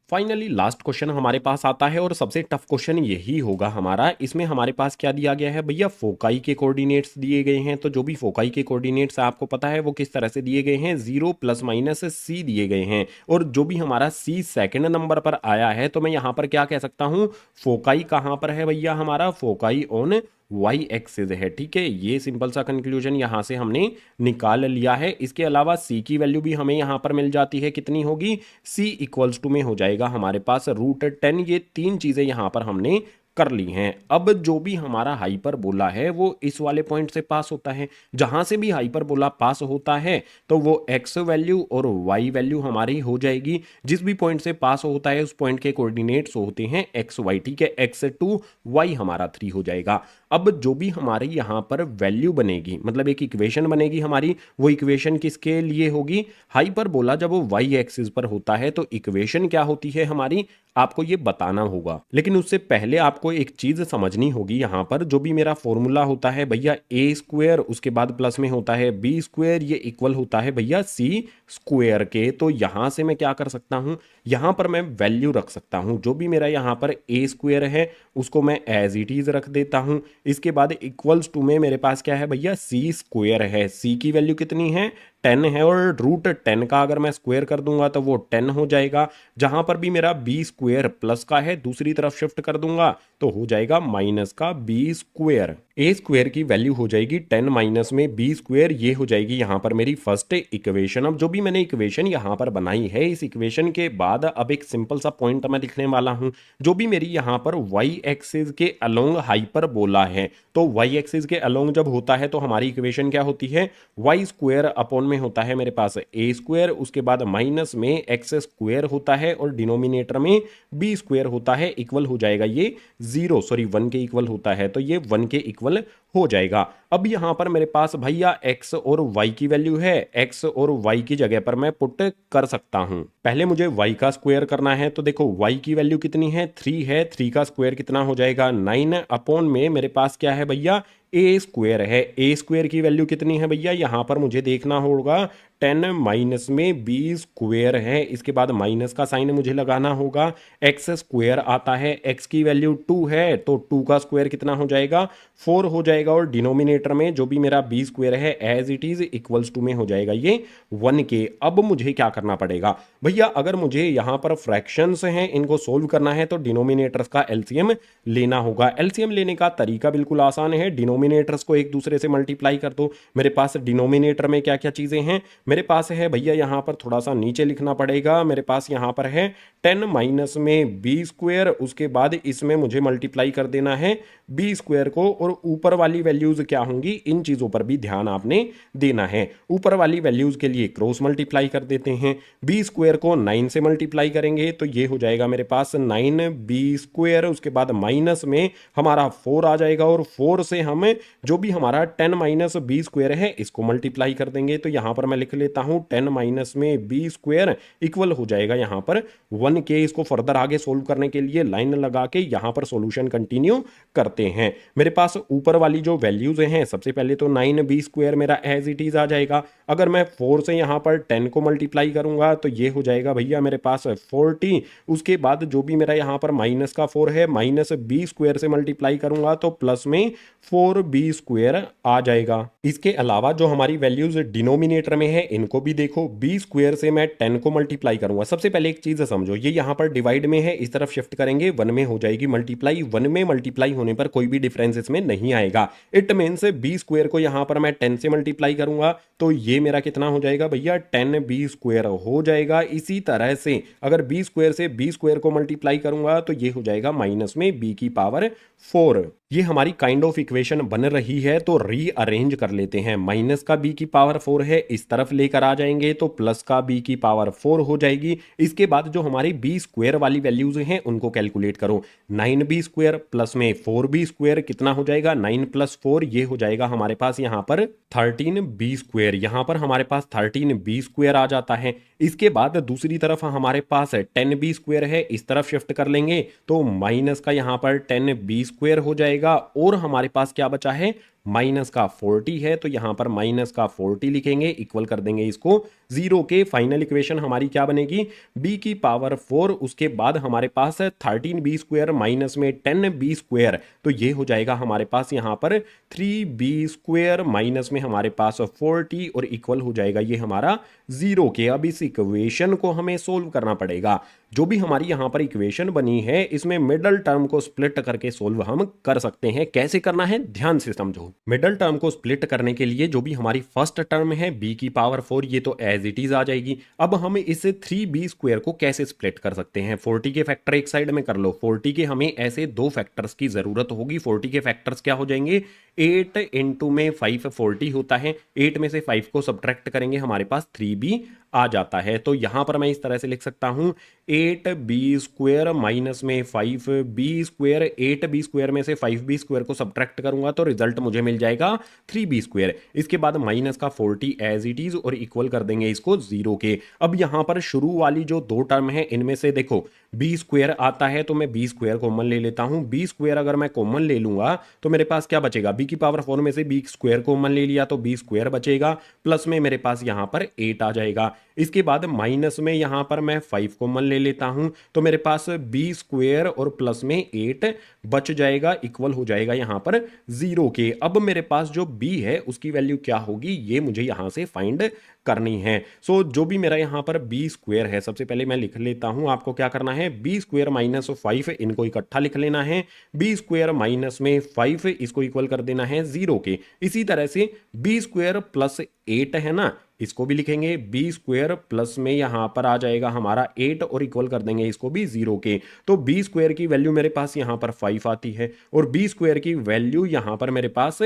फाइनली लास्ट क्वेश्चन हमारे पास आता है और सबसे टफ क्वेश्चन यही होगा हमारा। इसमें हमारे पास क्या दिया गया है भैया, फोकाई के कोऑर्डिनेट्स दिए गए हैं। तो जो भी फोकाई के कोऑर्डिनेट्स आपको पता है वो किस तरह से दिए गए हैं, 0 प्लस माइनस c दिए गए हैं। और जो भी हमारा c सेकंड नंबर पर आया है, तो मैं यहां पर क्या कह सकता हूं, फोकाई कहां पर है भैया, हमारा फोकाई ऑन वाई एक्सिस है। ठीक है, ये सिंपल सा कंक्लूजन यहां से हमने निकाल लिया है। इसके अलावा c की वैल्यू भी हमें यहां पर मिल जाती है, कितनी होगी, c इक्वल्स टू में हो जाएगा हमारे पास √10। ये तीन चीजें यहां पर हमने कर ली हैं। अब जो भी हमारा हाइपरबोला है वो इस वाले पॉइंट से पास होता है। जहां से भी हाइपरबोला पास होता है तो वो x वैल्यू और y वैल्यू हमारी हो जाएगी। जिस भी पॉइंट से पास होता है उस पॉइंट के कोऑर्डिनेट्स होते हैं x y। ठीक है, x2 y हमारा 3 हो जाएगा। अब जो भी हमारी यहां पर वैल्यू बनेगी, मतलब एक इक्वेशन बनेगी हमारी, वो इक्वेशन किसके लिए होगी, हाइपरबोला जब वो y एक्सिस पर होता है तो इक्वेशन क्या होती है हमारी, आपको ये बताना होगा। लेकिन उससे पहले आपको एक चीज समझनी होगी। यहां पर जो भी मेरा फॉर्मूला होता है भैया a स्क्वायर, उसके बाद प्लस में होता है b स्क्वायर, ये इक्वल होता है भैया c स्क्वायर के। तो यहां से मैं क्या कर सकता हूं, यहां पर मैं वैल्यू रख सकता हूं। जो भी मेरा यहां पर a स्क्वायर है उसको मैं एज इट इज रख देता हूं। इसके बाद इक्वल्स टू में मेरे पास क्या है भैया, c स्क्वायर है। c की वैल्यू कितनी है, 10 है, और √10 का अगर मैं स्क्वायर कर दूंगा तो वो 10 हो जाएगा। जहां पर भी मेरा b स्क्वायर प्लस का है, दूसरी तरफ शिफ्ट कर दूंगा तो हो जाएगा माइनस का b स्क्वायर। a स्क्वायर की वैल्यू हो जाएगी 10 माइनस में b स्क्वायर, ये हो जाएगी यहां पर मेरी फर्स्ट इक्वेशन। अब जो भी मैंने इक्वेशन यहां पर बनाई है, इस इक्वेशन के बाद अब एक सिंपल सा पॉइंट मैं लिखने वाला हूं। जो भी मेरी यहां पर y एक्सिस के अलोंग हाइपरबोला है, तो y एक्सिस के अलोंग जब होता है तो हमारी इक्वेशन क्या होती है, y स्क्वायर अपॉन में होता है मेरे पास a स्क्वायर, उसके बाद माइनस में x स्क्वायर होता है और डिनोमिनेटर में b स्क्वायर होता है, इक्वल हो जाएगा ये 1 के इक्वल होता है, तो ये 1 के इक्वल हो जाएगा। अब यहां पर मेरे पास भैया x और y की वैल्यू है, x और y की जगह पर मैं पुट कर सकता हूं। पहले मुझे y का स्क्वायर करना है, तो देखो y की वैल्यू कितनी है, 3 है, 3 का स्क्वायर कितना हो जाएगा, 9 अपॉन में मेरे पास क्या है भैया, a स्क्वायर है। a स्क्वायर की वैल्यू कितनी है भैया, यहां पर मुझे देखना होगा 10 माइनस में b स्क्वायर है, इसके बाद माइनस का साइन मुझे लगाना होगा, x स्क्वायर आता है, x की वैल्यू 2 है तो 2 का स्क्वायर कितना हो जाएगा, 4 हो जाएगा, और डिनोमिनेटर में जो भी मेरा b स्क्वायर है as it is equals to में हो जाएगा ये 1 के। अब मुझे क्या करना पड़ेगा भैया, अगर मुझे यहां पर फ्रैक्शंस हैं इनको सोल्व करना है तो डिनोमिनेटर्स का एलसीएम लेना होगा। एलसीएम लेने का तरीका बिल्कुल आसान है, डिनोमिनेटर्स को एक दूसरे से मल्टीप्लाई कर दो। मेरे पास डिनोमिनेटर में क्या क्या चीजें हैं, मेरे पास है भैया, यहां पर थोड़ा सा नीचे लिखना पड़ेगा, मेरे पास यहां पर है 10 माइनस में b स्क्वायर, उसके बाद इसमें मुझे मल्टीप्लाई कर देना है b स्क्वायर को, और ऊपर वाली वैल्यूज क्या होंगी, इन चीजों पर भी ध्यान आपने देना है। ऊपर वाली वैल्यूज के लिए क्रॉस मल्टीप्लाई कर देते हैं, b स्क्वायर को 9 से मल्टीप्लाई करेंगे तो ये हो जाएगा मेरे पास 9b स्क्वायर, उसके बाद माइनस में हमारा 4 आ जाएगा, और 4 से हम जो भी हमारा 10 माइनस b स्क्वायर है इसको मल्टीप्लाई कर देंगे। तो यहां पर मैं लिख लेता हूं 10 माइनस में b स्क्वायर इक्वल हो जाएगा यहां पर 1 के। इसको फर्दर आगे सोल्व करने के लिए लाइन लगा के यहां पर सॉल्यूशन कंटिन्यू करते हैं। मेरे पास ऊपर वाली जो वैल्यूज हैं, सबसे पहले तो 9b स्क्वायर मेरा एज इट इज आ जाएगा। अगर मैं 4 से यहां पर 10 को मल्टीप्लाई करूंगा तो ये हो जाएगा भैया मेरे पास 40, उसके बाद जो भी मेरा यहां पर माइनस का 4 है, माइनस b स्क्वायर से मल्टीप्लाई करूंगा तो प्लस में 4b स्क्वायर आ जाएगा। इसके अलावा जो हमारी वैल्यूज डिनोमिनेटर में है इनको भी देखो, b स्क्वायर से मैं 10 को मल्टीप्लाई करूंगा। सबसे पहले एक चीज समझो, ये यहां पर डिवाइड में है, इस तरफ शिफ्ट करेंगे 1 में हो जाएगी मल्टीप्लाई, 1 में मल्टीप्लाई होने पर कोई भी डिफरेंस इसमें नहीं आएगा। इट मीन्स बी स्क्वायर को यहां पर मैं 10 से मल्टीप्लाई करूंगा तो ये मेरा कितना हो जाएगा भैया 10b स्क्वायर हो जाएगा। इसी तरह से अगर बी स्क्वायर से बी स्क्वायर को मल्टीप्लाई करूंगा तो ये हो जाएगा माइनस में b की पावर 4। ये हमारी काइंड ऑफ इक्वेशन बन रही है तो रीअरेंज कर लेते हैं। माइनस का b की पावर 4 है, इस तरफ लेकर आ जाएंगे तो प्लस का b की पावर 4 हो जाएगी। इसके बाद जो हमारी b स्क्वायर वाली वैल्यूज हैं उनको कैलकुलेट करो। 9b स्क्वायर प्लस में 4b स्क्वायर कितना हो जाएगा 9 प्लस 4, ये हो जाएगा हमारे पास यहाँ पर 13b स्क्वायर। यहाँ पर हमारे पास 13b स्क्वायर आ जाता है। इसके बाद दूसरी तरफ हमारे पास 10b स्क्वायर है, इस तरफ शिफ्ट कर लेंगे तो माइनस का यहाँ पर 10b स्क्वायर हो जाएगा और हमारे पास क्या बचा है माइनस का 40 है तो यहां पर माइनस का 40 लिखेंगे, इक्वल कर देंगे इसको 0 के। फाइनल इक्वेशन हमारी क्या बनेगी b की पावर 4, उसके बाद हमारे पास 13b स्क्वायर माइनस में 10b स्क्वायर तो ये हो जाएगा हमारे पास यहां पर 3b स्क्वायर माइनस में हमारे पास 40 और इक्वल हो जाएगा ये हमारा 0 के। अब इस इक्वेशन को हमें सोल्व करना पड़ेगा। जो भी हमारी यहां पर इक्वेशन बनी है इसमें मिडल टर्म को स्प्लिट करके सोल्व हम कर सकते हैं। कैसे करना है ध्यान से समझो। मिडल टर्म को स्प्लिट करने के लिए जो भी हमारी फर्स्ट टर्म है b की पावर 4 ये तो एज इट इज आ जाएगी। अब हम इस 3b स्क्वायर को कैसे स्प्लिट कर सकते हैं। 40 के फैक्टर एक साइड में कर लो। 40 के हमें ऐसे दो फैक्टर्स की जरूरत होगी। 40 के फैक्टर्स क्या हो जाएंगे 8 इंटू में 5 40 होता है, 8 में से 5 को सब्ट्रैक्ट करेंगे हमारे पास 3b आ जाता है। तो यहां पर मैं इस तरह से लिख सकता हूं 8b स्क्वायर माइनस में 5b स्क्वायर। 8b स्क्वायर में से 5b स्क्वायर को सब्ट्रैक्ट करूंगा तो रिजल्ट मुझे मिल जाएगा 3b स्क्वायर। इसके बाद माइनस का 40 एज इट इज और इक्वल कर देंगे इसको 0 के। अब यहां पर शुरू वाली जो दो टर्म है इनमें से देखो b स्क्वायर आता है तो मैं b स्क्वायर कॉमन ले लेता हूं। b स्क्वायर अगर मैं कॉमन ले लूंगा तो मेरे पास क्या बचेगा b की पावर 4 में से b स्क्वायर कॉमन ले लिया तो b स्क्वायर बचेगा, प्लस में मेरे पास यहां पर 8 आ जाएगा। इसके बाद माइनस में यहां पर मैं 5 कॉमन ले लेता हूं तो मेरे पास b स्क्वायर और प्लस में 8 बच जाएगा, इक्वल हो जाएगा यहां पर 0 के। अब मेरे पास जो b है उसकी वैल्यू क्या होगी ये मुझे यहां से फाइंड करनी है। सो जो भी मेरा यहां पर b स्क्वायर है सबसे पहले मैं लिख लेता हूं। आपको क्या करना है b स्क्वायर माइनस 5 इनको इकट्ठा लिख लेना है। b स्क्वायर माइनस में 5 इसको इक्वल कर देना है 0 के। इसी तरह से b स्क्वायर प्लस 8 है ना, इसको भी लिखेंगे b स्क्वायर प्लस में यहां पर आ जाएगा हमारा 8 और इक्वल कर देंगे इसको भी 0 के। तो b स्क्वायर की वैल्यू मेरे पास यहां पर 5 आती है और b स्क्वायर की वैल्यू यहां पर मेरे पास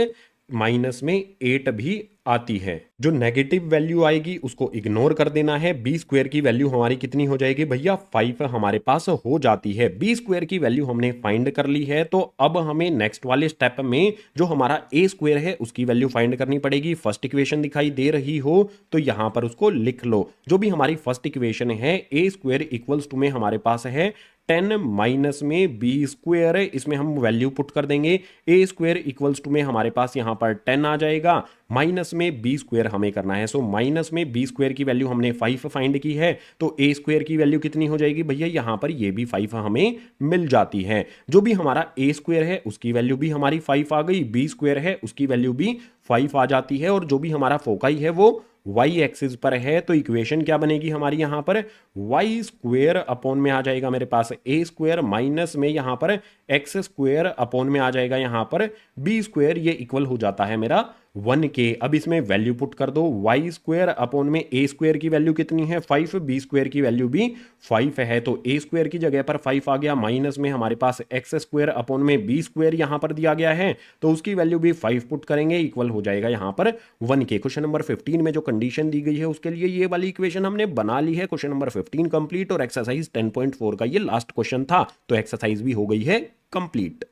माइनस में 8 भी आती है। जो नेगेटिव वैल्यू आएगी उसको इग्नोर कर देना है। बी स्क्वायर की वैल्यू हमारी कितनी हो जाएगी भैया 5 हमारे पास हो जाती है। बी स्क्वायर की वैल्यू हमने फाइंड कर ली है तो अब हमें नेक्स्ट वाले स्टेप में जो हमारा ए स्क्वायर है उसकी वैल्यू फाइंड करनी पड़ेगी। फर्स्ट इक्वेशन दिखाई दे रही हो तो यहां पर उसको लिख लो। जो भी हमारी फर्स्ट इक्वेशन है ए स्क्वायर इक्वल्स टू में हमारे पास है 10 माइनस में बी स्क्वायर, इसमें हम वैल्यू पुट कर देंगे। ए स्क्वायर इक्वल्स टू में हमारे पास यहां पर 10 आ जाएगा, माइनस में बी स्क्वायर हमें करना है। सो माइनस में बी स्क्वायर की वैल्यू हमने 5 फाइंड की है तो ए स्क्वायर की वैल्यू कितनी हो जाएगी भैया यहां पर ये भी 5 हमें मिल जाती है। जो भी हमारा ए स्क्वायर है उसकी वैल्यू भी हमारी 5 आ गई, बी स्क्वायर है उसकी वैल्यू भी 5 आ जाती है और जो भी हमारा फोकाई है वो y एक्सिस पर है। तो इक्वेशन क्या बनेगी हमारी यहां पर y स्क्वायर अपॉन में आ जाएगा मेरे पास a स्क्वायर माइनस में यहां पर x स्क्वायर अपॉन में आ जाएगा यहां पर b स्क्वायर, ये इक्वल हो जाता है मेरा 1 के। अब इसमें वैल्यू पुट कर दो y स्क्वायर अपॉन में a स्क्वायर की वैल्यू कितनी है 5, b स्क्वायर की वैल्यू भी 5 है तो a स्क्वायर की जगह पर 5 आ गया, माइनस में हमारे पास x स्क्वायर अपॉन में b स्क्वायर यहां पर दिया गया है तो उसकी वैल्यू भी 5 पुट करेंगे, इक्वल हो जाएगा यहां पर 1 के। क्वेश्चन नंबर 15 में जो कंडीशन दी गई है उसके लिए ये वाली इक्वेशन हमने बना ली है। क्वेश्चन नंबर 15 कंप्लीट और एक्सरसाइज 10.4 का ये लास्ट क्वेश्चन था तो एक्सरसाइज भी हो गई है कंप्लीट।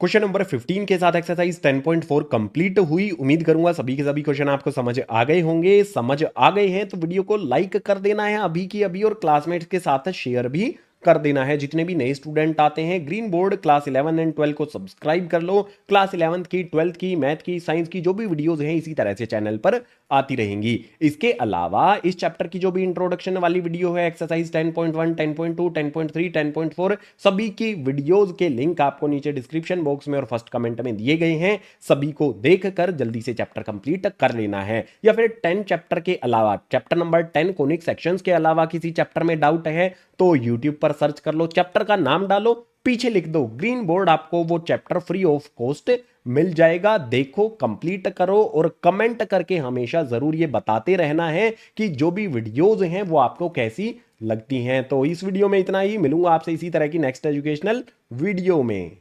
क्वेश्चन नंबर 15 के साथ एक्सरसाइज 10.4 कंप्लीट हुई। उम्मीद करूंगा सभी के सभी क्वेश्चन आपको समझ आ गए होंगे। समझ आ गए हैं तो वीडियो को लाइक कर देना है अभी की अभी और क्लासमेट्स के साथ शेयर भी कर देना है। जितने भी नए स्टूडेंट आते हैं ग्रीन बोर्ड क्लास 11 एंड 12 को सब्सक्राइब कर लो। क्लास 11th की 12th की मैथ की साइंस की जो भी वीडियोस हैं इसी तरह से चैनल पर आती रहेंगी। इसके अलावा इस चैप्टर की जो भी इंट्रोडक्शन वाली वीडियो है एक्सरसाइज 10.1 10.2 10.3 10.4 सभी की वीडियोस के लिंक आपको नीचे डिस्क्रिप्शन बॉक्स में और फर्स्ट कमेंट में दिए गए हैं। सभी को देखकर जल्दी से चैप्टर कंप्लीट कर लेना है। या फिर 10 चैप्टर के अलावा चैप्टर नंबर 10 कोनिक सेक्शंस के अलावा किसी चैप्टर में डाउट है तो यूट्यूब पर सर्च कर लो, चैप्टर का नाम डालो, पीछे लिख दो ग्रीन बोर्ड, आपको वो चैप्टर फ्री ऑफ कॉस्ट मिल जाएगा। देखो, कंप्लीट करो और कमेंट करके हमेशा जरूर ये बताते रहना है कि जो भी वीडियोज हैं वो आपको कैसी लगती हैं। तो इस वीडियो में इतना ही, मिलूंगा आपसे इसी तरह की नेक्स्ट एजुकेशनल वीडियो में।